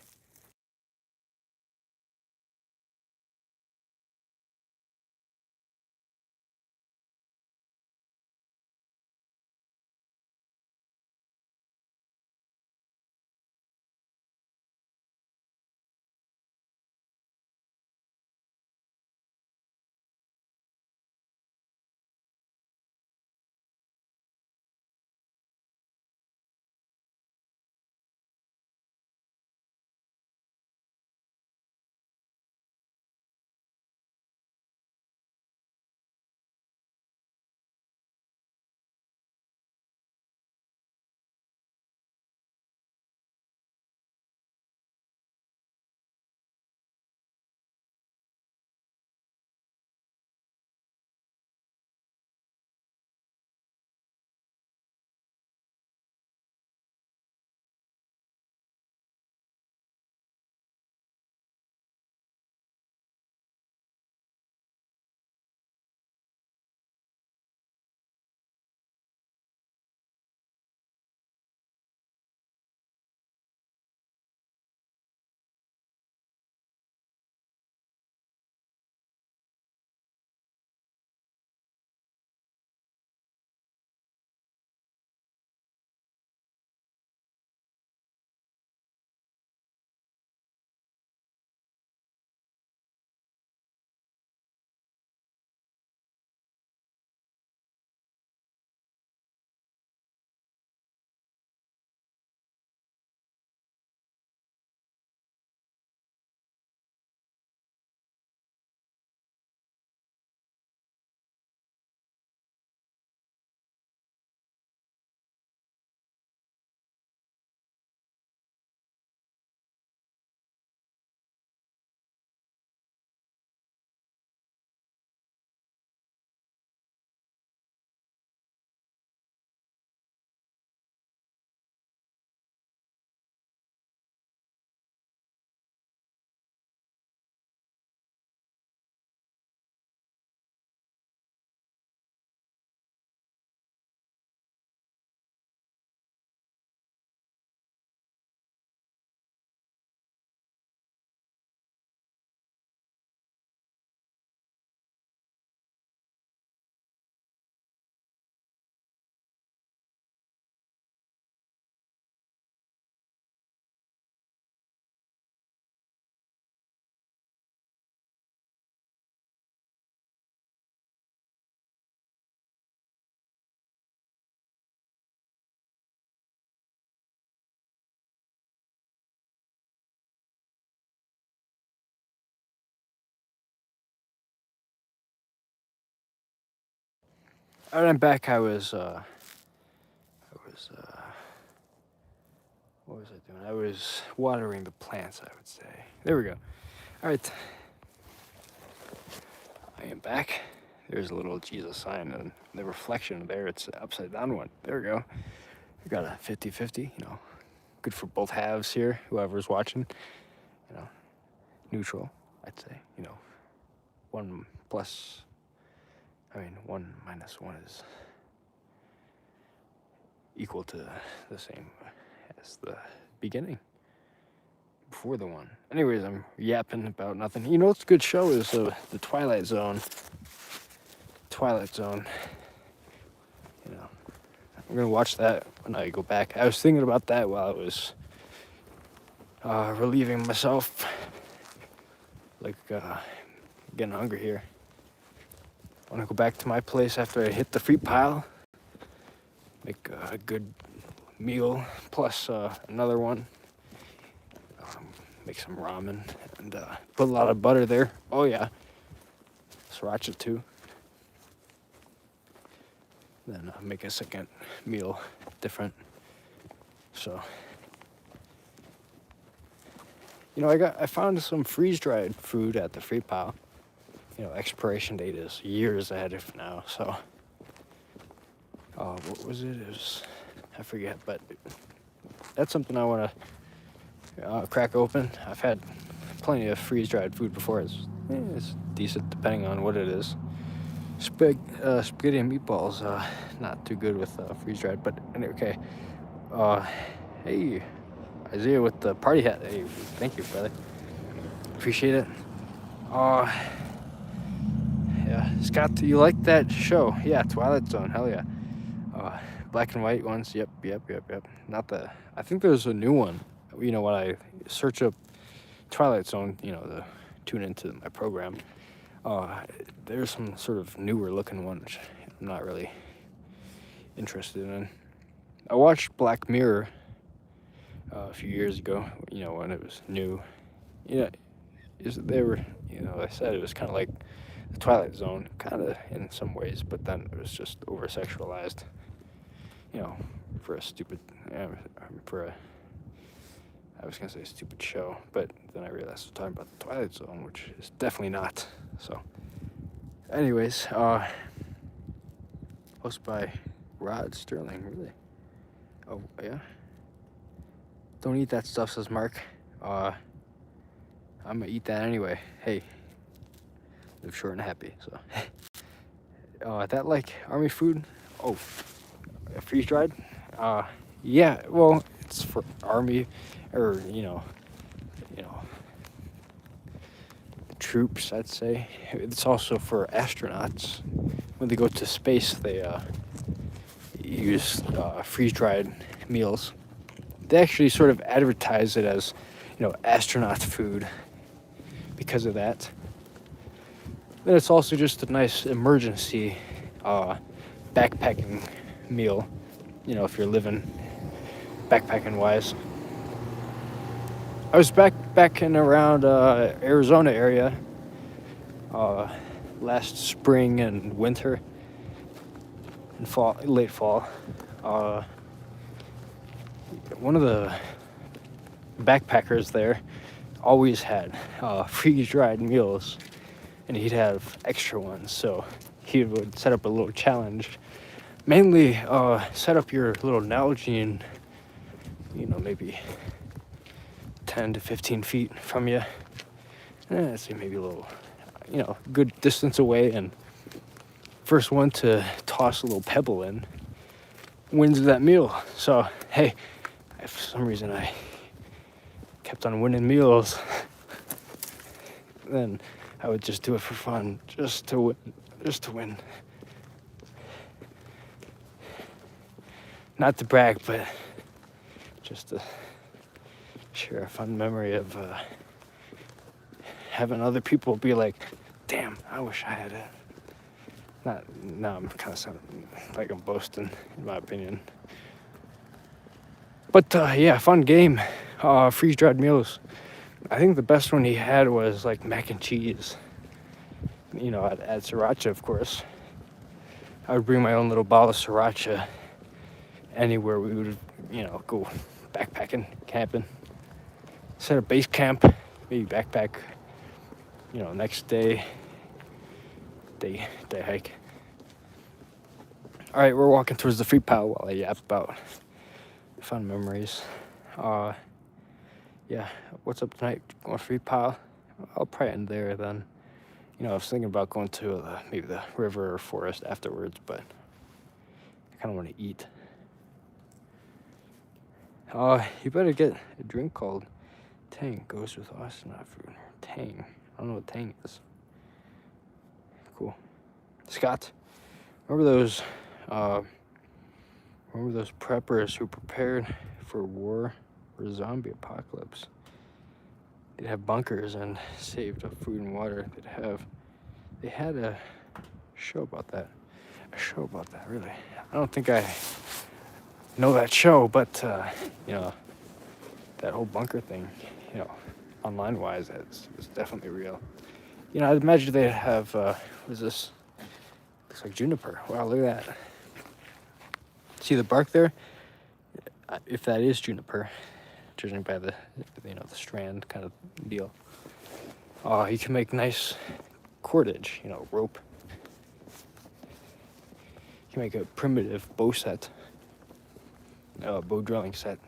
And I'm back. What was I doing? I was watering the plants, I would say. There we go. All right. I am back. There's a little Jesus sign, and the reflection there, it's an upside down one. There we go. We got a 50-50, good for both halves here, whoever's watching, neutral, I'd say, 1 plus, 1 minus 1 is equal to the same as the beginning, before the 1. Anyways, I'm yapping about nothing. You know what's a good show is the Twilight Zone. I'm gonna watch that when I go back. I was thinking about that while I was relieving myself, getting hungry here. I want to go back to my place after I hit the fruit pile, make a good meal plus another one, make some ramen, and put a lot of butter there. Oh yeah, sriracha too. Then make a second meal different. So, I found some freeze-dried food at the fruit pile. Expiration date is years ahead of now, so what was it? I forget, but that's something I want to crack open. I've had plenty of freeze-dried food before. It's decent depending on what it is. Spaghetti and meatballs, not too good with freeze-dried, but okay. Hey, Isaiah with the party hat. Hey, thank you, brother. Appreciate it. Yeah, Scott, you like that show? Yeah, Twilight Zone, hell yeah. Black and white ones, yep. I think there's a new one. When I search up Twilight Zone, to tune into my program, there's some sort of newer looking one, which I'm not really interested in. I watched Black Mirror a few years ago, when it was new. I said it was kind of like the Twilight Zone, kind of in some ways, but then it was just over-sexualized, for a stupid, I was going to say stupid show, but then I realized we're talking about the Twilight Zone, which is definitely not. So, anyways, hosted by Rod Sterling, really. Oh, yeah? Don't eat that stuff, says Mark. I'm going to eat that anyway. Hey, live short and happy, so. That like army food? Oh, freeze-dried? Yeah, well, it's for army, or, troops, I'd say. It's also for astronauts. When they go to space, they use freeze-dried meals. They actually sort of advertise it as, astronaut food because of that. Then it's also just a nice emergency backpacking meal, if you're living backpacking wise. I was back in around Arizona area last spring and winter and late fall. One of the backpackers there always had freeze-dried meals, and he'd have extra ones, so he would set up a little challenge. Mainly set up your little Nalgene, maybe 10 to 15 feet from you. I'd say maybe a little, good distance away, and first one to toss a little pebble in wins that meal. So, hey, if for some reason I kept on winning meals, then I would just do it for fun, just to win. Not to brag, but just to share a fun memory of having other people be like, damn, I wish I had it. Now I'm kind of sounding like I'm boasting, in my opinion. But yeah, fun game. Freeze-dried meals. I think the best one he had was like mac and cheese. I'd add sriracha, of course. I would bring my own little bottle of sriracha anywhere we would, go backpacking, camping. Set a base camp, maybe backpack, next day hike. All right, we're walking towards the free pile while I yap about fun memories. Yeah, what's up tonight? Going free pile? I'll probably end there then. I was thinking about going to maybe the river or forest afterwards, but I kind of want to eat. You better get a drink called Tang. Goes with astronaut fruit. Tang. I don't know what Tang is. Cool. Scott, remember those preppers who prepared for war or zombie apocalypse? They'd have bunkers and saved up food and water. They had a show about that. Really. I don't think I know that show, but that whole bunker thing, online wise, it's definitely real. I'd imagine they'd have what is this? Looks like juniper. Wow, look at that. See the bark there? If that is juniper, judging by the the strand kind of deal. You can make nice cordage, rope. You can make a primitive bow set, bow drilling set.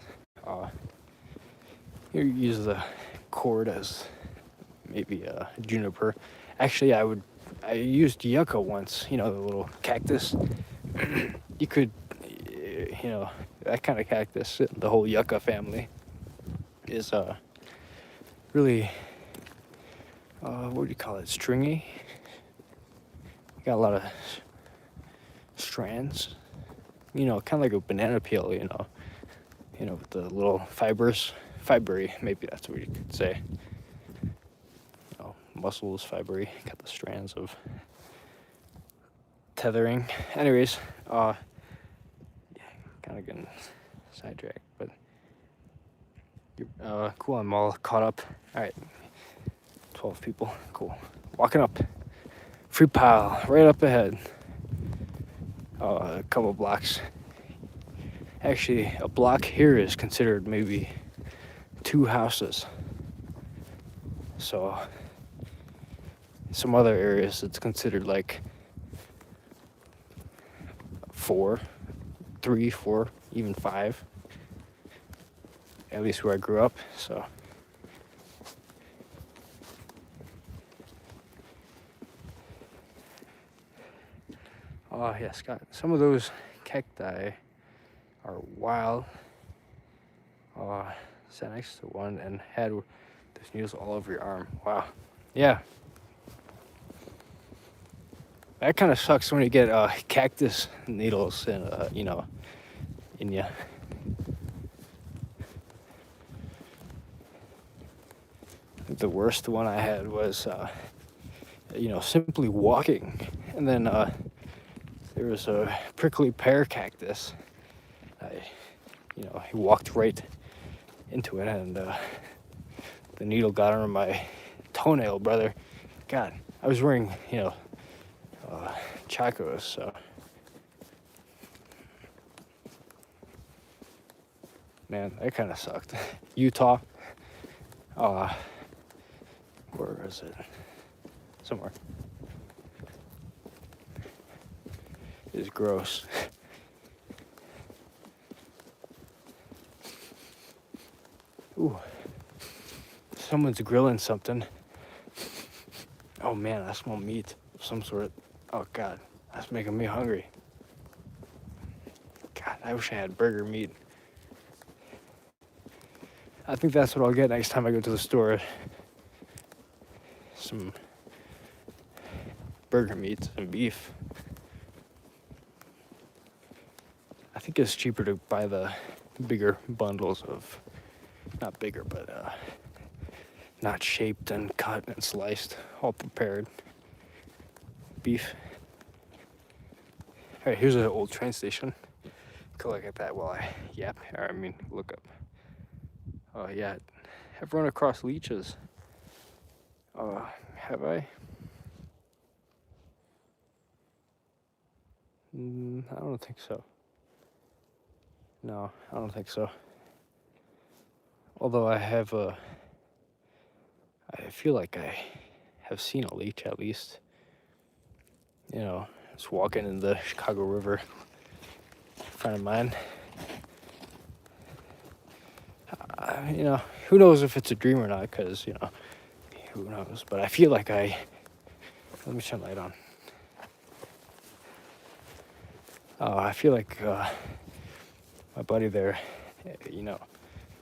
You use the cord as maybe juniper. Actually, I used yucca once, the little cactus. You could, that kind of cactus, the whole yucca family is really, what do you call it, stringy. Got a lot of strands, kind of like a banana peel, with the little fibery, maybe that's what you could say. Muscles, fibery, got the strands of tethering. Anyways, kind of getting sidetracked, but cool. I'm all caught up. All right, 12 people. Cool. Walking up. Free pile right up ahead. A couple blocks. Actually, a block here is considered maybe 2 houses. So, some other areas it's considered like 4, 3, 4, even 5. At least where I grew up, so. Oh, yeah, Scott. Some of those cacti are wild. Sat next to one and had those needles all over your arm. Wow. Yeah. That kind of sucks when you get cactus needles and in you. The worst one I had was simply walking, and then there was a prickly pear cactus. He walked right into it, and the needle got under my toenail, brother. God, I was wearing, chacos, so. Man, that kind of sucked. Utah. Where is it? Somewhere. It is gross. Ooh. Someone's grilling something. Oh man, I smell meat of some sort. Oh God, that's making me hungry. God, I wish I had burger meat. I think that's what I'll get next time I go to the store. Some burger meat and beef. I think it's cheaper to buy the bigger bundles of, not bigger, but not shaped and cut and sliced, all prepared beef. All right, here's an old train station. Go look at that while I yap. Or look up. Oh yeah, I've run across leeches. Have I? I don't think so. No, I don't think so. Although I feel like I have seen a leech at least. You know, just walking in the Chicago River. A friend of mine. You know, who knows if it's a dream or not, because, you know, who knows. But I feel like let me turn the light on. I feel like my buddy there, you know,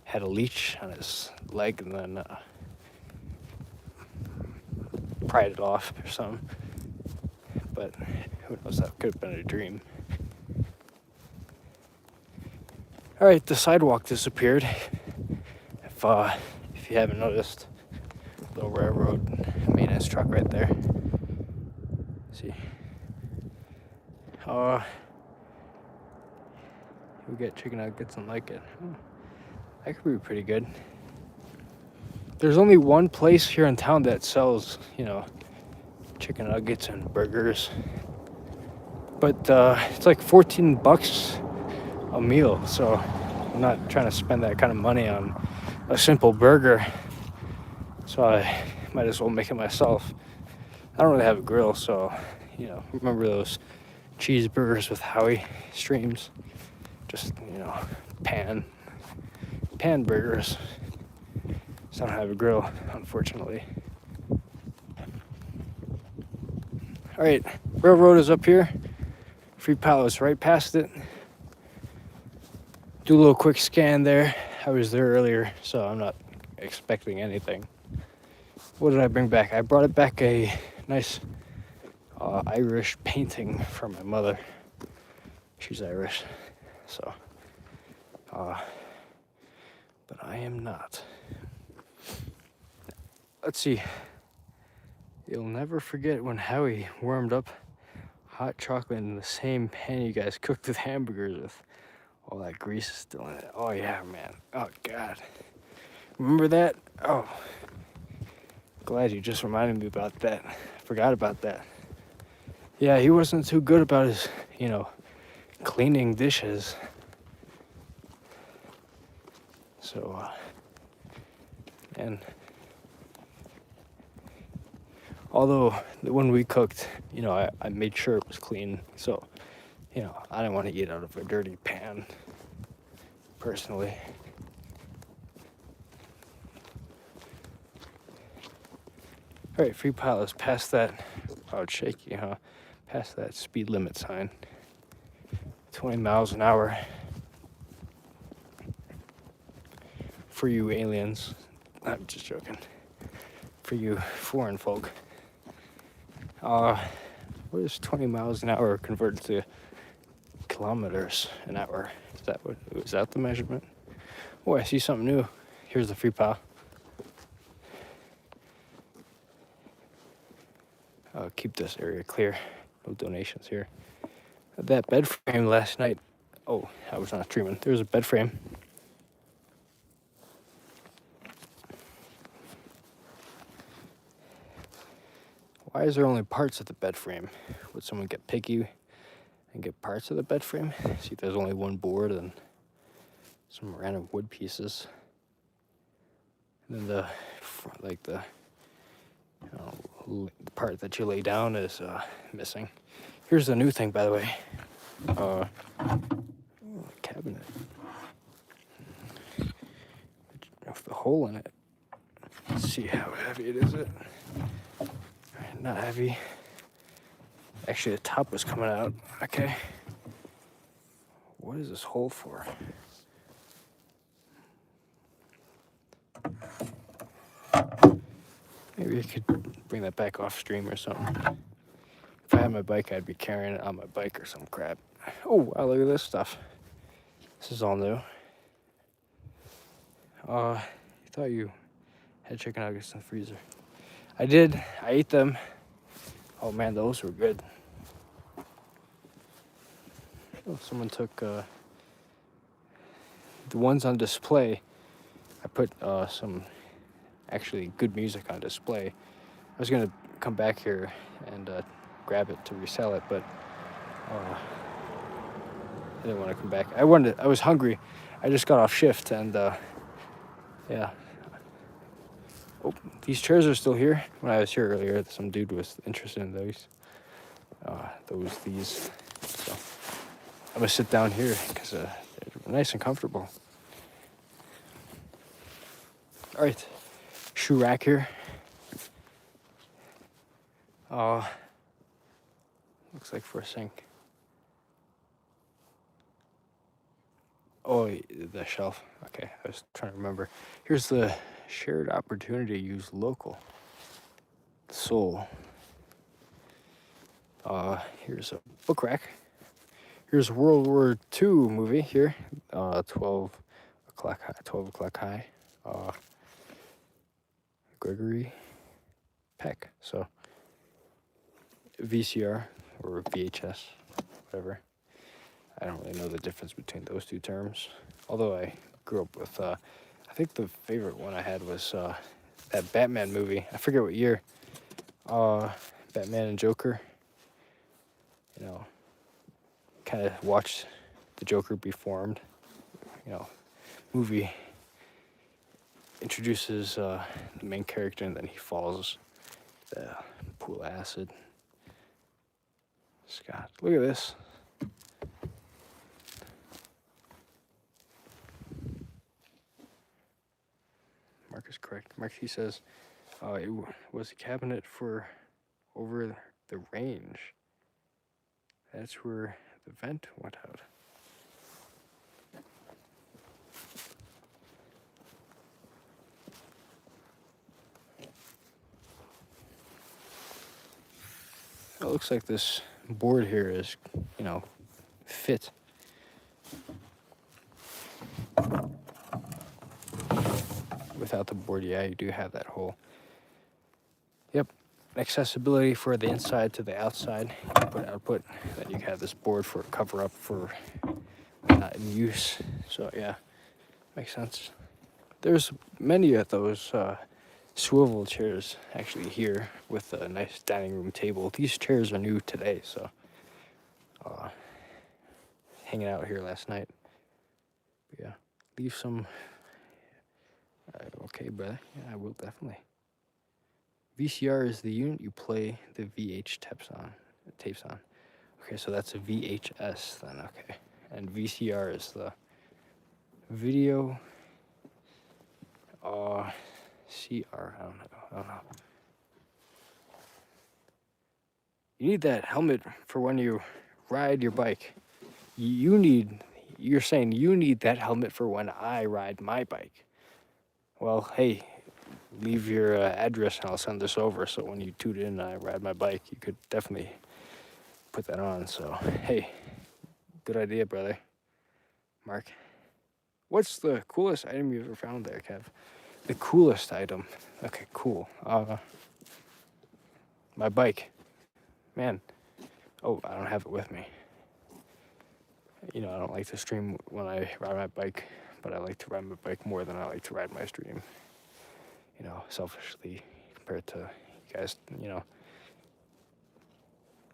had a leech on his leg and then pried it off or something. But who knows, that could have been a dream. Alright, the sidewalk disappeared. If you haven't noticed, little railroad maintenance truck right there. See. We get chicken nuggets and like it. That could be pretty good. There's only one place here in town that sells, you know, chicken nuggets and burgers. But it's like $14 a meal, so I'm not trying to spend that kind of money on a simple burger. So I might as well make it myself. I don't really have a grill, so, you know, remember those cheeseburgers with Howie streams? Just, you know, pan burgers. So I don't have a grill, unfortunately. Alright, railroad is up here. Free Palace right past it. Do a little quick scan there. I was there earlier, so I'm not expecting anything. What did I bring back? I brought back a nice Irish painting from my mother. She's Irish, so. But I am not. Let's see. You'll never forget when Howie warmed up hot chocolate in the same pan you guys cooked the hamburgers with. All that grease is still in it. Oh yeah, man. Oh God. Remember that? Oh. Glad you just reminded me about that. I forgot about that. Yeah, he wasn't too good about his, you know, cleaning dishes. So, and although the one we cooked, you know, I made sure it was clean. So, you know, I didn't want to eat out of a dirty pan, personally. Alright, Free Palace, past that, oh, it's shaky, huh? Past that speed limit sign. 20 miles an hour. For you aliens. I'm just joking. For you foreign folk. What is 20 miles an hour converted to kilometers an hour? Is that the measurement? Oh, I see something new. Here's the Free Pal. Keep this area clear. No donations here. That bed frame last night. Oh, I was not streaming. There was a bed frame. Why is there only parts of the bed frame? Would someone get picky and get parts of the bed frame? See, there's only one board and some random wood pieces. And then the part that you lay down is missing. Here's the new thing, by the way. Cabinet. With the hole in it. Let's see how heavy it is. Not heavy. Actually, the top was coming out. Okay. What is this hole for? Maybe I could bring that back off stream or something. If I had my bike, I'd be carrying it on my bike or some crap. Oh, wow, look at this stuff. This is all new. You thought you had chicken nuggets in the freezer. I did. I ate them. Oh man, those were good. Oh, someone took the ones on display. I put some actually good music on display. I was gonna come back here and grab it to resell it, but I didn't want to come back. I was hungry. I just got off shift, and yeah. Oh, these chairs are still here. When I was here earlier, some dude was interested in these. These. So I'm gonna sit down here because they're nice and comfortable. All right, shoe rack here. Looks like for a sink. Oh, the shelf. Okay, I was trying to remember. Here's the shared opportunity to use local. Soul. Here's a book rack. Here's World War II movie here. 12 o'clock high. Gregory Peck. So VCR or VHS, whatever. I don't really know the difference between those two terms. Although I grew up with, I think the favorite one I had was that Batman movie. I forget what year. Batman and Joker. You know, kind of watched the Joker be formed. You know, movie introduces the main character and then he falls the pool of acid. Scott, look at this. Mark is correct. Mark, he says, it was a cabinet for over the range. That's where the vent went out. It looks like this board here is, you know, fit. Without the board, yeah, you do have that hole. Yep, accessibility for the inside to the outside, input, output. Then you have this board for cover up for not in use. So yeah, makes sense. There's many of those swivel chairs actually here with a nice dining room table. These chairs are new today, so hanging out here last night. But yeah, leave some. Okay, brother. Yeah, I will definitely. VCR is the unit you play the VH tapes on. Okay, so that's a VHS then. Okay, and VCR is the video. CR. I don't know. You need that helmet for when you ride your bike. You're saying you need that helmet for when I ride my bike. Well, hey, leave your address and I'll send this over. So when you tune in and I ride my bike, you could definitely put that on. So, hey, good idea, brother. Mark. What's the coolest item you've ever found there, Kev? The coolest item. Okay, cool. My bike. Man. Oh, I don't have it with me. You know, I don't like to stream when I ride my bike, but I like to ride my bike more than I like to ride my stream. You know, selfishly compared to you guys, you know.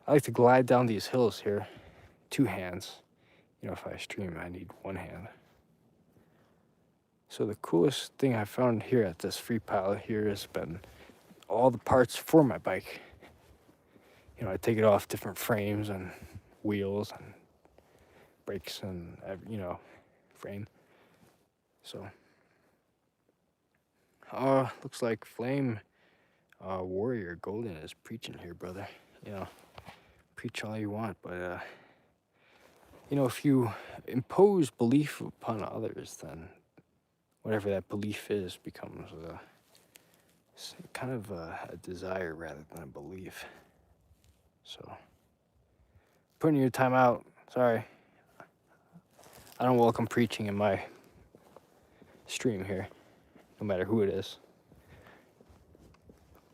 I like to glide down these hills here, 2 hands. You know, if I stream, I need 1 hand. So the coolest thing I found here at this free pile here has been all the parts for my bike. You know, I take it off different frames and wheels and brakes and, you know, frame. So, looks like Flame Warrior Golden is preaching here, brother. You know, preach all you want, but, you know, if you impose belief upon others, then whatever that belief is becomes kind of a desire rather than a belief. So, putting your time out. Sorry. I don't welcome preaching in my stream here, no matter who it is.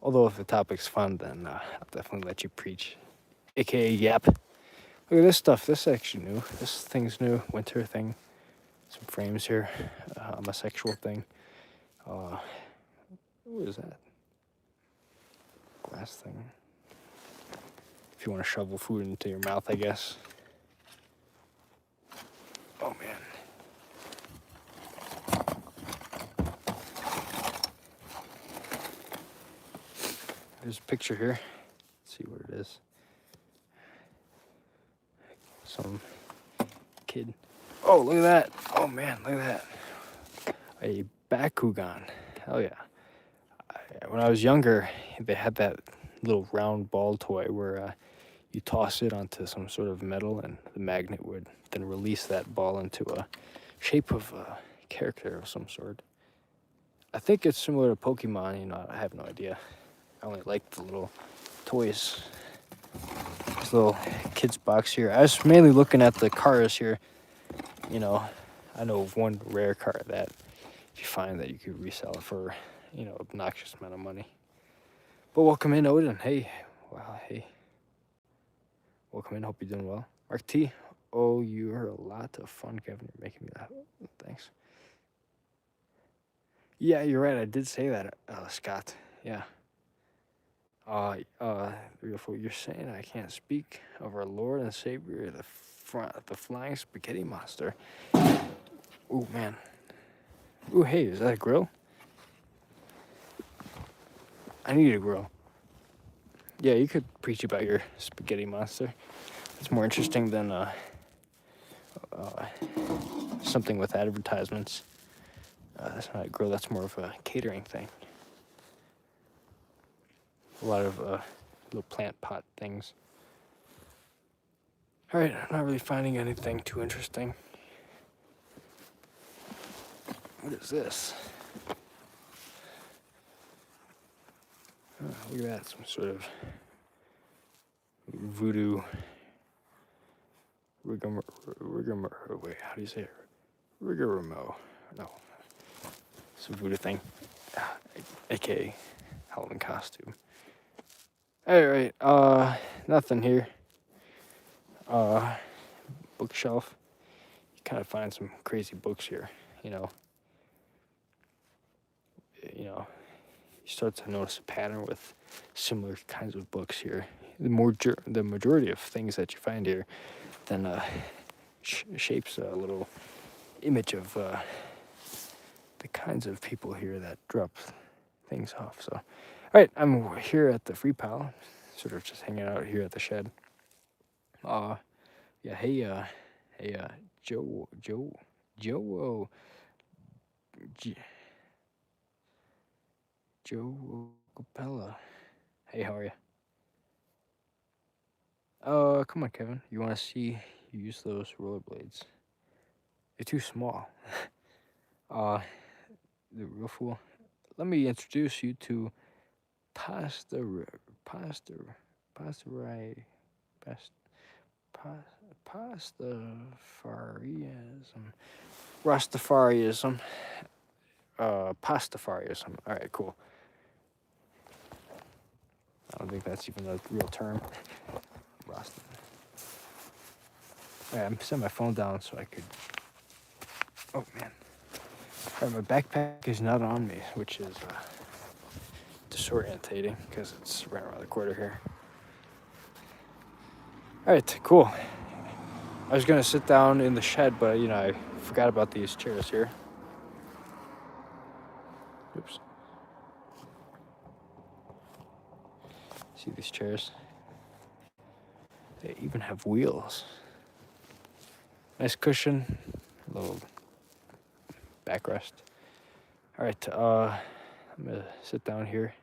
Although if the topic's fun, then I'll definitely let you preach. AKA yap. Look at this stuff. This is actually new. This thing's new. Winter thing. Some frames here. A sexual thing. What is that? Glass thing. If you want to shovel food into your mouth, I guess. Oh man. There's a picture here. Let's see what it is. Some kid. Oh, look at that. Oh man, look at that. A Bakugan. Hell yeah. When I was younger, they had that little round ball toy where you toss it onto some sort of metal and the magnet would then release that ball into a shape of a character of some sort. I think it's similar to Pokemon, you know, I have no idea. I only like the little toys. This little kid's box here. I was mainly looking at the cars here. You know, I know of one rare car that if you find that you could resell it for, you know, obnoxious amount of money. But welcome in, Odin. Hey. Wow, hey. Welcome in. Hope you're doing well. Mark T. Oh, you're a lot of fun, Kevin. You're making me laugh. Thanks. Yeah, you're right. I did say that, Scott. Yeah. Beautiful. You're saying I can't speak of our Lord and Savior, the flying spaghetti monster. Oh man. Ooh, hey, is that a grill? I need a grill. Yeah, you could preach about your spaghetti monster. It's more interesting than something with advertisements. That's not a grill. That's more of a catering thing. A lot of little plant pot things. All right, I'm not really finding anything too interesting. What is this? Oh, look at that, some sort of voodoo wait, how do you say it? Rigmarole. No. It's a voodoo thing. AKA Halloween costume. Alright, nothing here. Bookshelf. You kind of find some crazy books here, you know. You start to notice a pattern with similar kinds of books here. The majority of things that you find here then shapes a little image of the kinds of people here that drop things off. So, all right, I'm here at the Free Pal, sort of just hanging out here at the shed. Yeah, hey, Joe, Joe Capella. Hey, how are you? Come on, Kevin. You want to see you use those rollerblades? They're too small. The real fool. Let me introduce you to Pastor, Pastor, Pastorai, Past, Pastafarianism, Rastafarianism, Pastafarianism. All right, cool. I don't think that's even a real term. Rasta. All right, I'm setting my phone down so I could. Oh man. All right, my backpack is not on me, which is disorientating because it's right around the corner here. All right, cool. I was gonna sit down in the shed, but you know I forgot about these chairs here. Oops. See these chairs? They even have wheels. Nice cushion, a little backrest. All right, I'm gonna sit down here.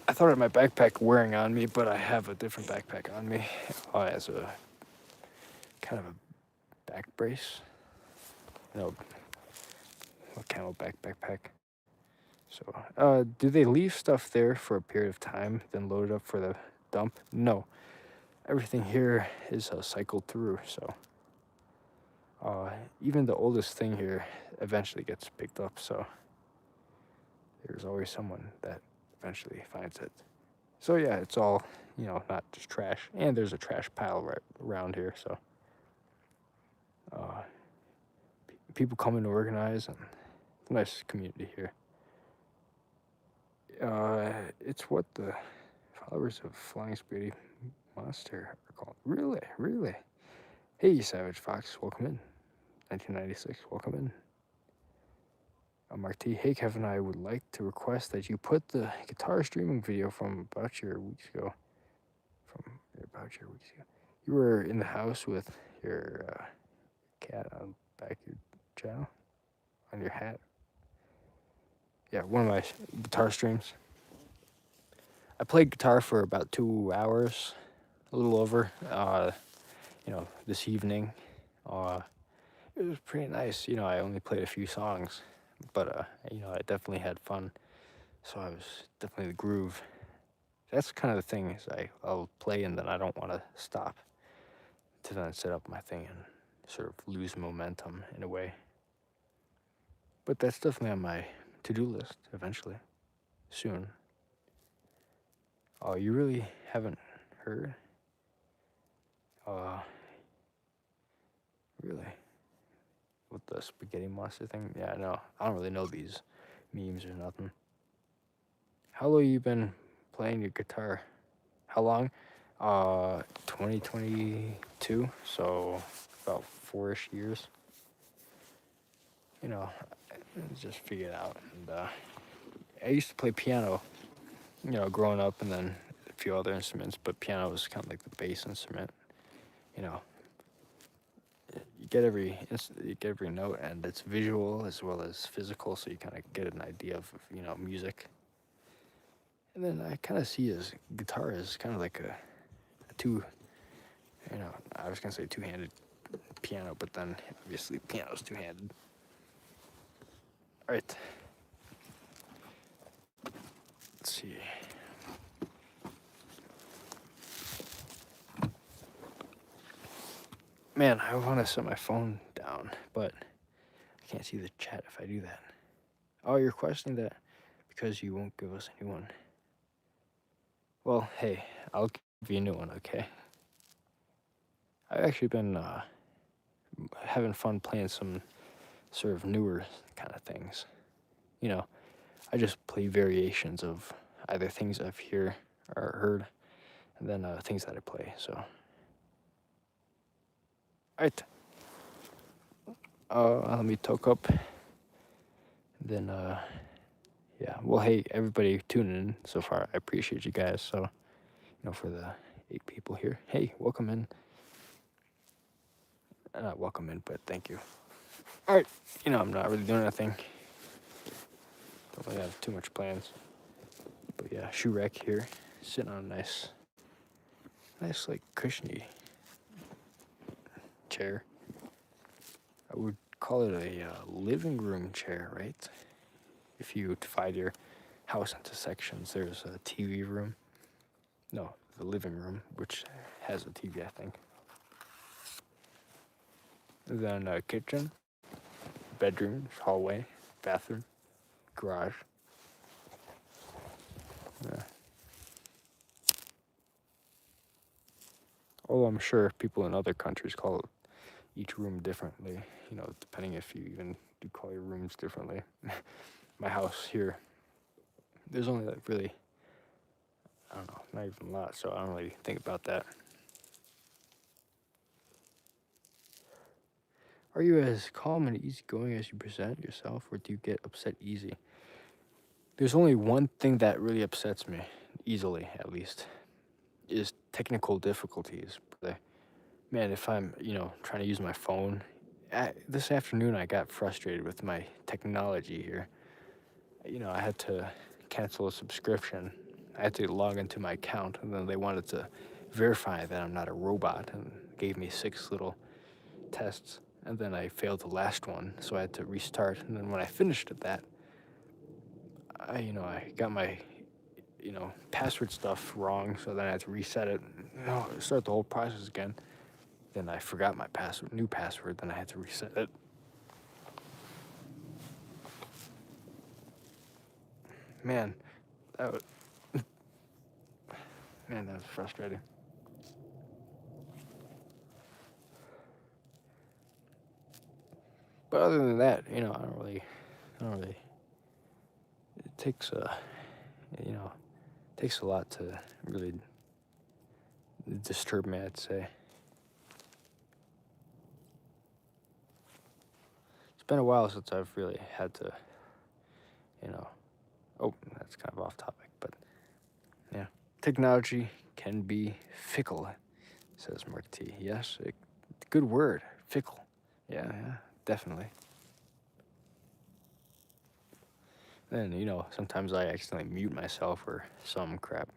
I thought I had my backpack wearing on me, but I have a different backpack on me. As a kind of a back brace. No, a Camelback backpack. So, do they leave stuff there for a period of time, then load it up for the dump? No. Everything here is cycled through, so even the oldest thing here eventually gets picked up, so there's always someone that eventually finds it. So yeah, it's all, you know, not just trash, and there's a trash pile right around here, so people come and organize, and it's a nice community here. It's what the followers of Flying Spaghetti Monster are called. Really? Hey, Savage Fox, welcome in. 1996, welcome in. Mark T. Hey, Kevin, I would like to request that you put the guitar streaming video from about your weeks ago. You were in the house with your cat on back your channel on your hat. Yeah, one of my guitar streams. I played guitar for about 2 hours, a little over. This evening. It was pretty nice. I only played a few songs, but I definitely had fun. So I was definitely the groove. That's kind of the thing is I'll play and then I don't want to stop to then set up my thing and sort of lose momentum in a way. But that's definitely on my to-do list eventually, soon. Oh, you really haven't heard? Really? With the spaghetti monster thing? Yeah, no, I don't really know these memes or nothing. How long you been playing your guitar? How long? 2022, so about 4-ish years. Just figure it out. And I used to play piano, growing up, and then a few other instruments, but piano was kind of like the bass instrument. You know, you get every note, and it's visual as well as physical, so you kind of get an idea of music. And then I kind of see his guitar as kind of like a two, I was gonna say two-handed piano, but then obviously piano's two-handed. All right. Let's see. Man, I want to set my phone down, but I can't see the chat if I do that. Oh, you're questioning that because you won't give us a new one. Well, hey, I'll give you a new one, okay? I've actually been having fun playing some sort of newer kind of things. I just play variations of either things I've heard, and then things that I play, so. Alright. Let me talk up. Then, yeah. Well, hey, everybody tuning in so far. I appreciate you guys. So, for the 8 people here, hey, welcome in. Not welcome in, but thank you. All right. I'm not really doing anything. Don't really have too much plans. But yeah, shoe rack here, sitting on a nice like cushiony chair. I would call it a living room chair, right? If you divide your house into sections, there's a TV room. No, the living room, which has a TV, I think. Then a kitchen, bedroom, hallway, bathroom, garage. Yeah. Although I'm sure people in other countries call each room differently, depending if you even do call your rooms differently. My house here, there's only like really, I don't know, not even a lot, so I don't really think about that. Are you as calm and easygoing as you present yourself, or do you get upset easy? There's only one thing that really upsets me, easily at least, is technical difficulties. Man, if I'm, trying to use my phone, this afternoon I got frustrated with my technology here. I had to cancel a subscription. I had to log into my account, and then they wanted to verify that I'm not a robot and gave me 6 little tests. And then I failed the last one, so I had to restart. And then when I finished that, I got my, password stuff wrong, so then I had to reset it, start the whole process again. Then I forgot my new password, then I had to reset it. Man, that was, that was frustrating. But other than that, I don't really, it takes takes a lot to really disturb me, I'd say. been a while since I've really had to, you know. Oh, that's kind of off topic, but yeah. Technology can be fickle, says Mark T. Yes, good word, fickle. Yeah, definitely. And, sometimes I accidentally mute myself or some crap.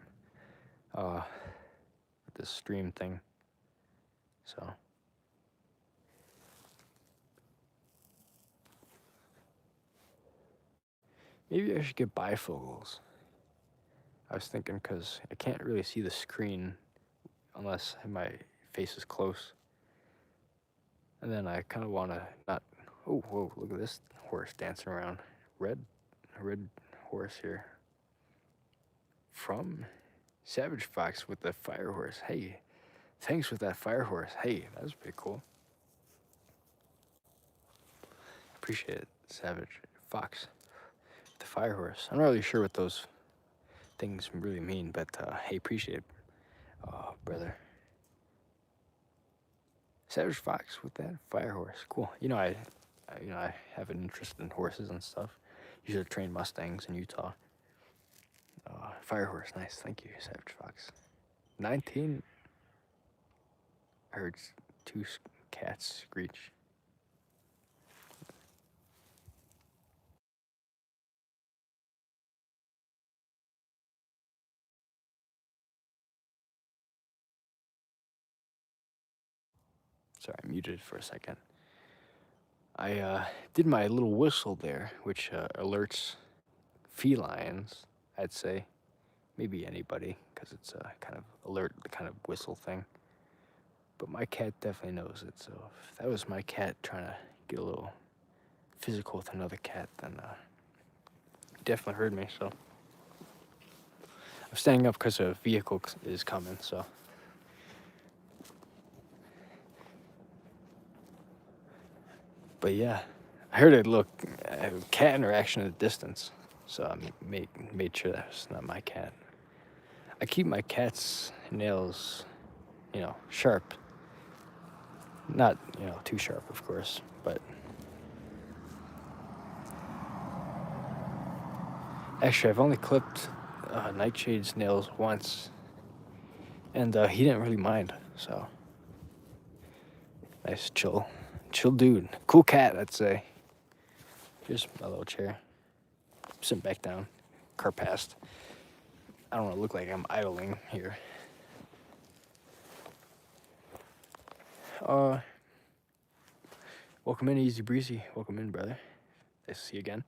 With this stream thing. So. Maybe I should get bifocals. I was thinking because I can't really see the screen unless my face is close. And then I kind of want to not... Oh, whoa, look at this horse dancing around. Red horse here. From Savage Fox with the fire horse. Hey, thanks with that fire horse. Hey, that was pretty cool. Appreciate it, Savage Fox. The fire horse. I'm not really sure what those things really mean, but hey, appreciate it, brother. Savage Fox with that fire horse. Cool. I have an interest in horses and stuff. Usually train Mustangs in Utah. Fire horse, nice. Thank you, Savage Fox. 19. I heard 2 cats screech. Sorry, I muted for a second. I did my little whistle there, which alerts felines, I'd say. Maybe anybody, because it's a kind of alert, kind of whistle thing. But my cat definitely knows it, so if that was my cat trying to get a little physical with another cat, then he definitely heard me, so. I'm standing up because a vehicle is coming, so. But yeah, I heard it look, cat interaction at a distance, so I made sure that was not my cat. I keep my cat's nails, sharp. Not, too sharp, of course, but... Actually, I've only clipped Nightshade's nails once, and he didn't really mind, so... Nice, chill dude. Cool cat, I'd say. Here's my little chair. Sitting back down. Car passed. I don't want to look like I'm idling here. Welcome in, Easy Breezy. Welcome in, brother. Nice to see you again.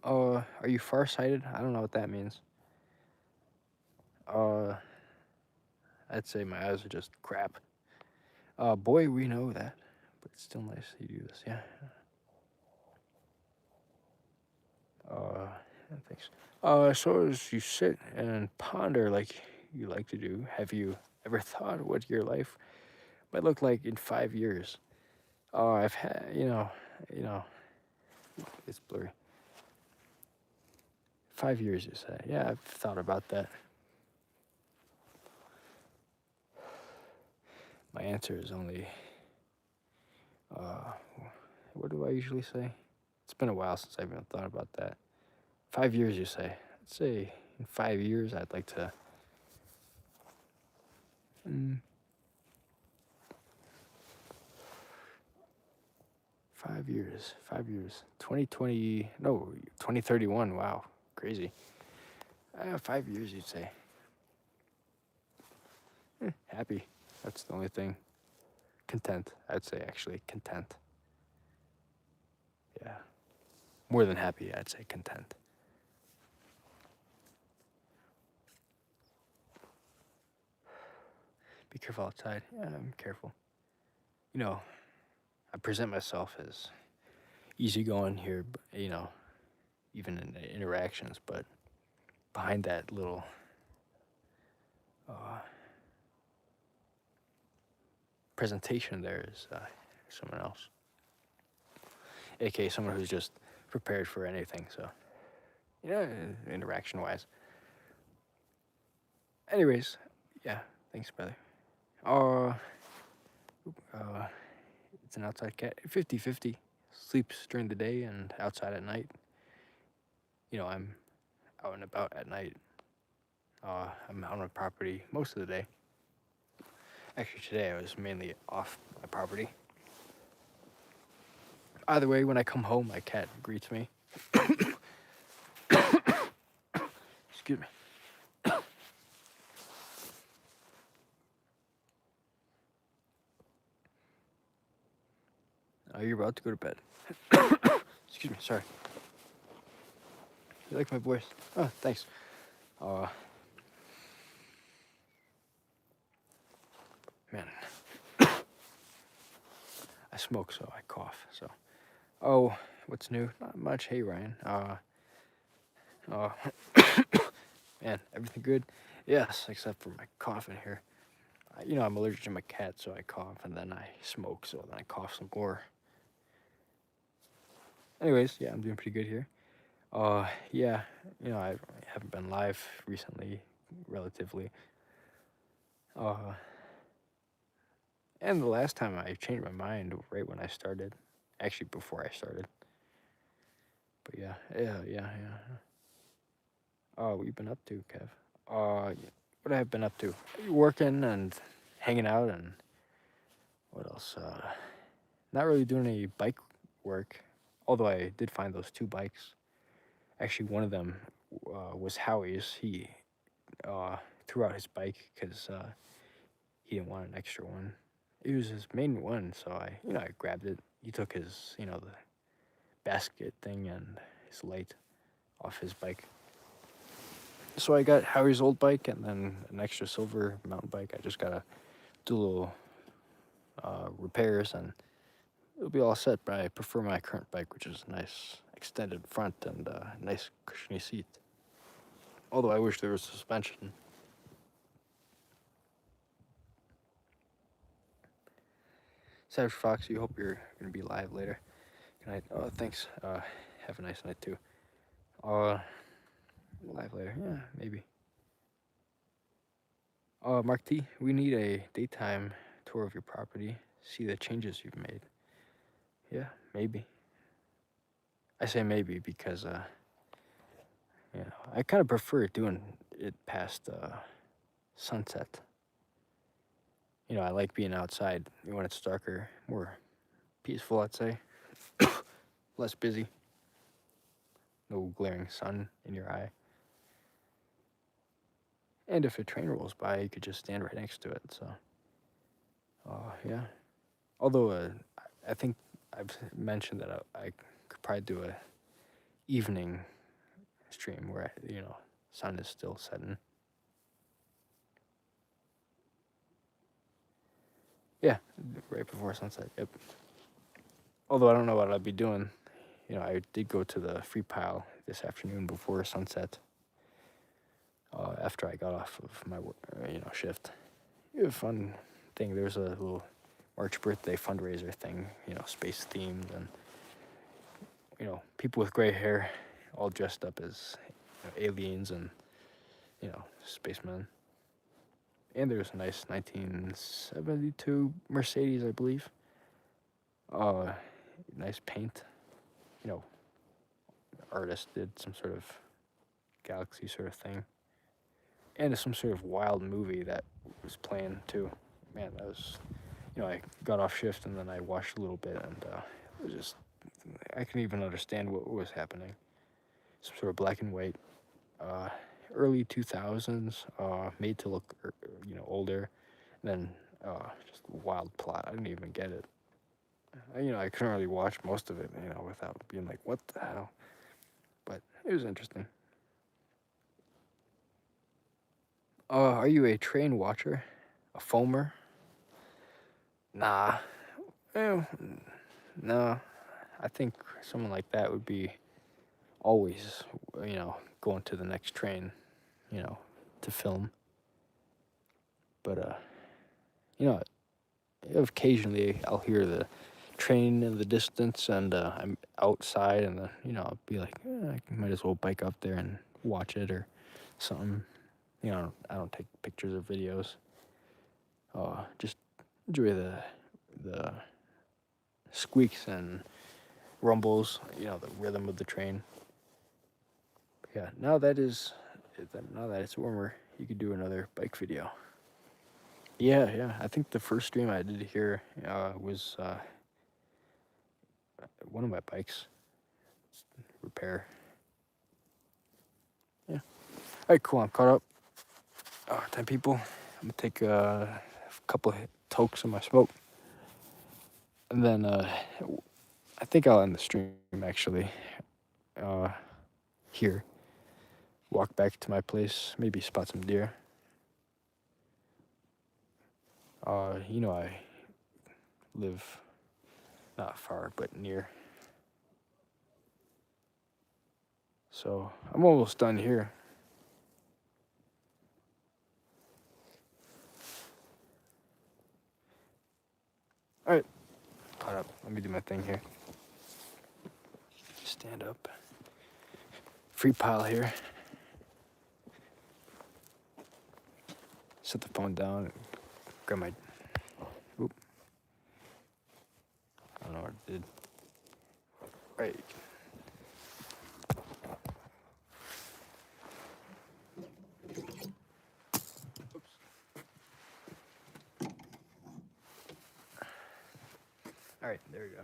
Are you farsighted? I don't know what that means. I'd say my eyes are just crap. Boy, we know that. But it's still nice that you do this, yeah. Thanks. So as you sit and ponder like you like to do, have you ever thought what your life might look like in 5 years? I've had, it's blurry. 5 years, you say? Yeah, I've thought about that. My answer is only, what do I usually say? It's been a while since I've even thought about that. 5 years, you say? I'd say in 5 years, I'd like to... 5 years. 2031, wow, crazy. 5 years, you'd say. Happy, that's the only thing. Content, I'd say, actually, content. Yeah, more than happy, I'd say content. Be careful outside. Yeah, I'm careful. I present myself as easygoing here, but, even in interactions, but behind that little presentation there is someone else, aka someone who's just prepared for anything. So, interaction wise. Anyways, yeah, thanks, brother. It's an outside cat. 50-50. Sleeps during the day and outside at night. I'm out and about at night. I'm on my property most of the day. Actually, today I was mainly off my property. Either way, when I come home, my cat greets me. Excuse me. Oh, you're about to go to bed. Excuse me, sorry. You like my voice? Oh, thanks. Man. I smoke, so I cough, so. Oh, what's new? Not much. Hey, Ryan. Man, everything good? Yes, except for my coughing here. I'm allergic to my cat, so I cough, and then I smoke, so then I cough some more. Anyways, yeah, I'm doing pretty good here. Yeah, I haven't been live recently, relatively. And the last time I changed my mind right when I started, actually before I started. But yeah. What you been up to, Kev? What I have been up to? Working and hanging out, and what else? Not really doing any bike work, although I did find those 2 bikes. Actually, one of them was Howie's. He threw out his bike because he didn't want an extra one. It was his main one, so I grabbed it. He took his, the basket thing and his light off his bike. So I got Howie's old bike and then an extra silver mountain bike. I just gotta do little repairs and it'll be all set. But I prefer my current bike, which is a nice extended front and nice cushiony seat. Although I wish there was suspension. Savage Fox, you hope you're gonna be live later. Good night. Oh, thanks. Have a nice night too. Live later. Yeah, maybe. Mark T, we need a daytime tour of your property. See the changes you've made. Yeah, maybe. I say maybe because I kind of prefer doing it past sunset. I like being outside when it's darker, more peaceful, I'd say. Less busy. No glaring sun in your eye. And if a train rolls by, you could just stand right next to it. So, yeah. Although I think I've mentioned that I could probably do a evening stream where sun is still setting. Yeah, right before sunset. Yep. Although I don't know what I'll be doing. I did go to the free pile this afternoon before sunset. After I got off of my shift. It was a fun thing. There was a little March birthday fundraiser thing. Space themed and people with gray hair, all dressed up as aliens and spacemen. And there was a nice 1972 Mercedes, I believe. Nice paint. Artist did some sort of galaxy sort of thing. And some sort of wild movie that was playing too. Man, that was, I got off shift and then I watched a little bit and it was just, I couldn't even understand what was happening. Some sort of black and white, early 2000s, made to look, older. And then just a wild plot. I didn't even get it. I couldn't really watch most of it, without being like, what the hell? But it was interesting. Are you a train watcher? A foamer? Nah. Well, no. I think someone like that would be always, going to the next train, to film. But, occasionally I'll hear the train in the distance and I'm outside and I'll be like, I might as well bike up there and watch it or something. I don't take pictures or videos. Just enjoy the squeaks and rumbles, the rhythm of the train. Yeah, now that it's warmer, you could do another bike video. Yeah. I think the first stream I did here was one of my bikes repair. Yeah. All right, cool. I'm caught up. 10 people. I'm gonna take a couple of tokes of my smoke, and then I think I'll end the stream actually. Here. Walk back to my place. Maybe spot some deer. I live not far, but near. So I'm almost done here. All right, caught up. Let me do my thing here. Stand up. Free pile here. Set the phone down and grab my. Oop. I don't know what it did. Right. Oops. All right, there we go.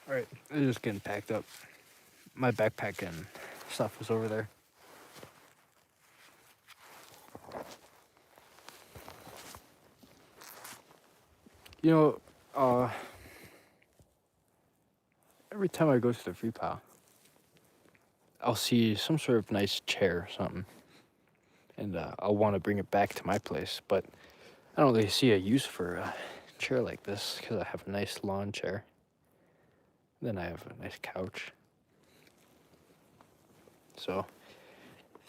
All right, I'm just getting packed up. My backpack and stuff was over there. You know, every time I go to the free pile, I'll see some sort of nice chair or something, and I'll want to bring it back to my place, but I don't really see a use for a chair like this because I have a nice lawn chair. Then I have a nice couch. So,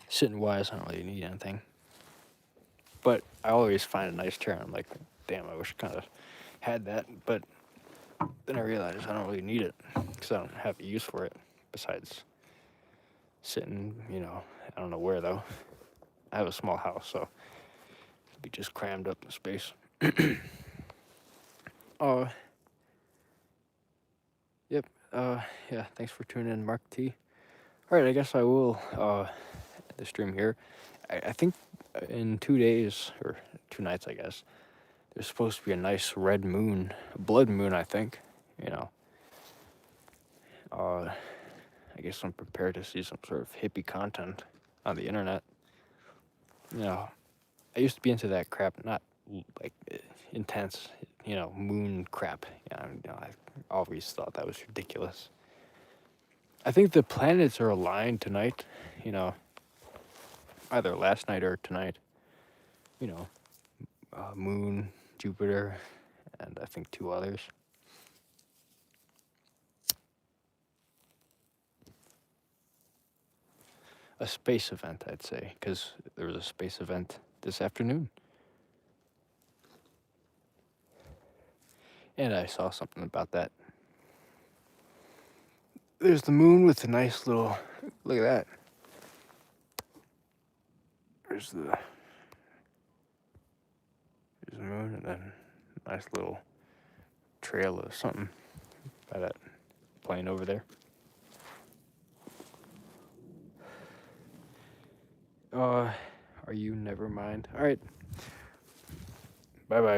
sitting wise, I don't really need anything. But I always find a nice chair, and I'm like, damn, I wish I kind of had that. But then I realize I don't really need it because I don't have a use for it besides sitting, I don't know where though. I have a small house, so it'd be just crammed up in space. Yep. Yeah, thanks for tuning in, Mark T. All right, I guess I will end the stream here. I think in 2 days, or 2 nights, I guess, there's supposed to be a nice red moon, a blood moon, I think, I guess I'm prepared to see some sort of hippie content on the internet. I used to be into that crap, not like intense, moon crap. I always thought that was ridiculous. I think the planets are aligned tonight, either last night or tonight. Moon, Jupiter, and I think 2 others. a space event, I'd say, because there was a space event this afternoon. And I saw something about that. There's the moon with a nice little, look at that. There's the moon and then a nice little trail of something by that plane over there. Are you? Never mind. All right. Bye-bye.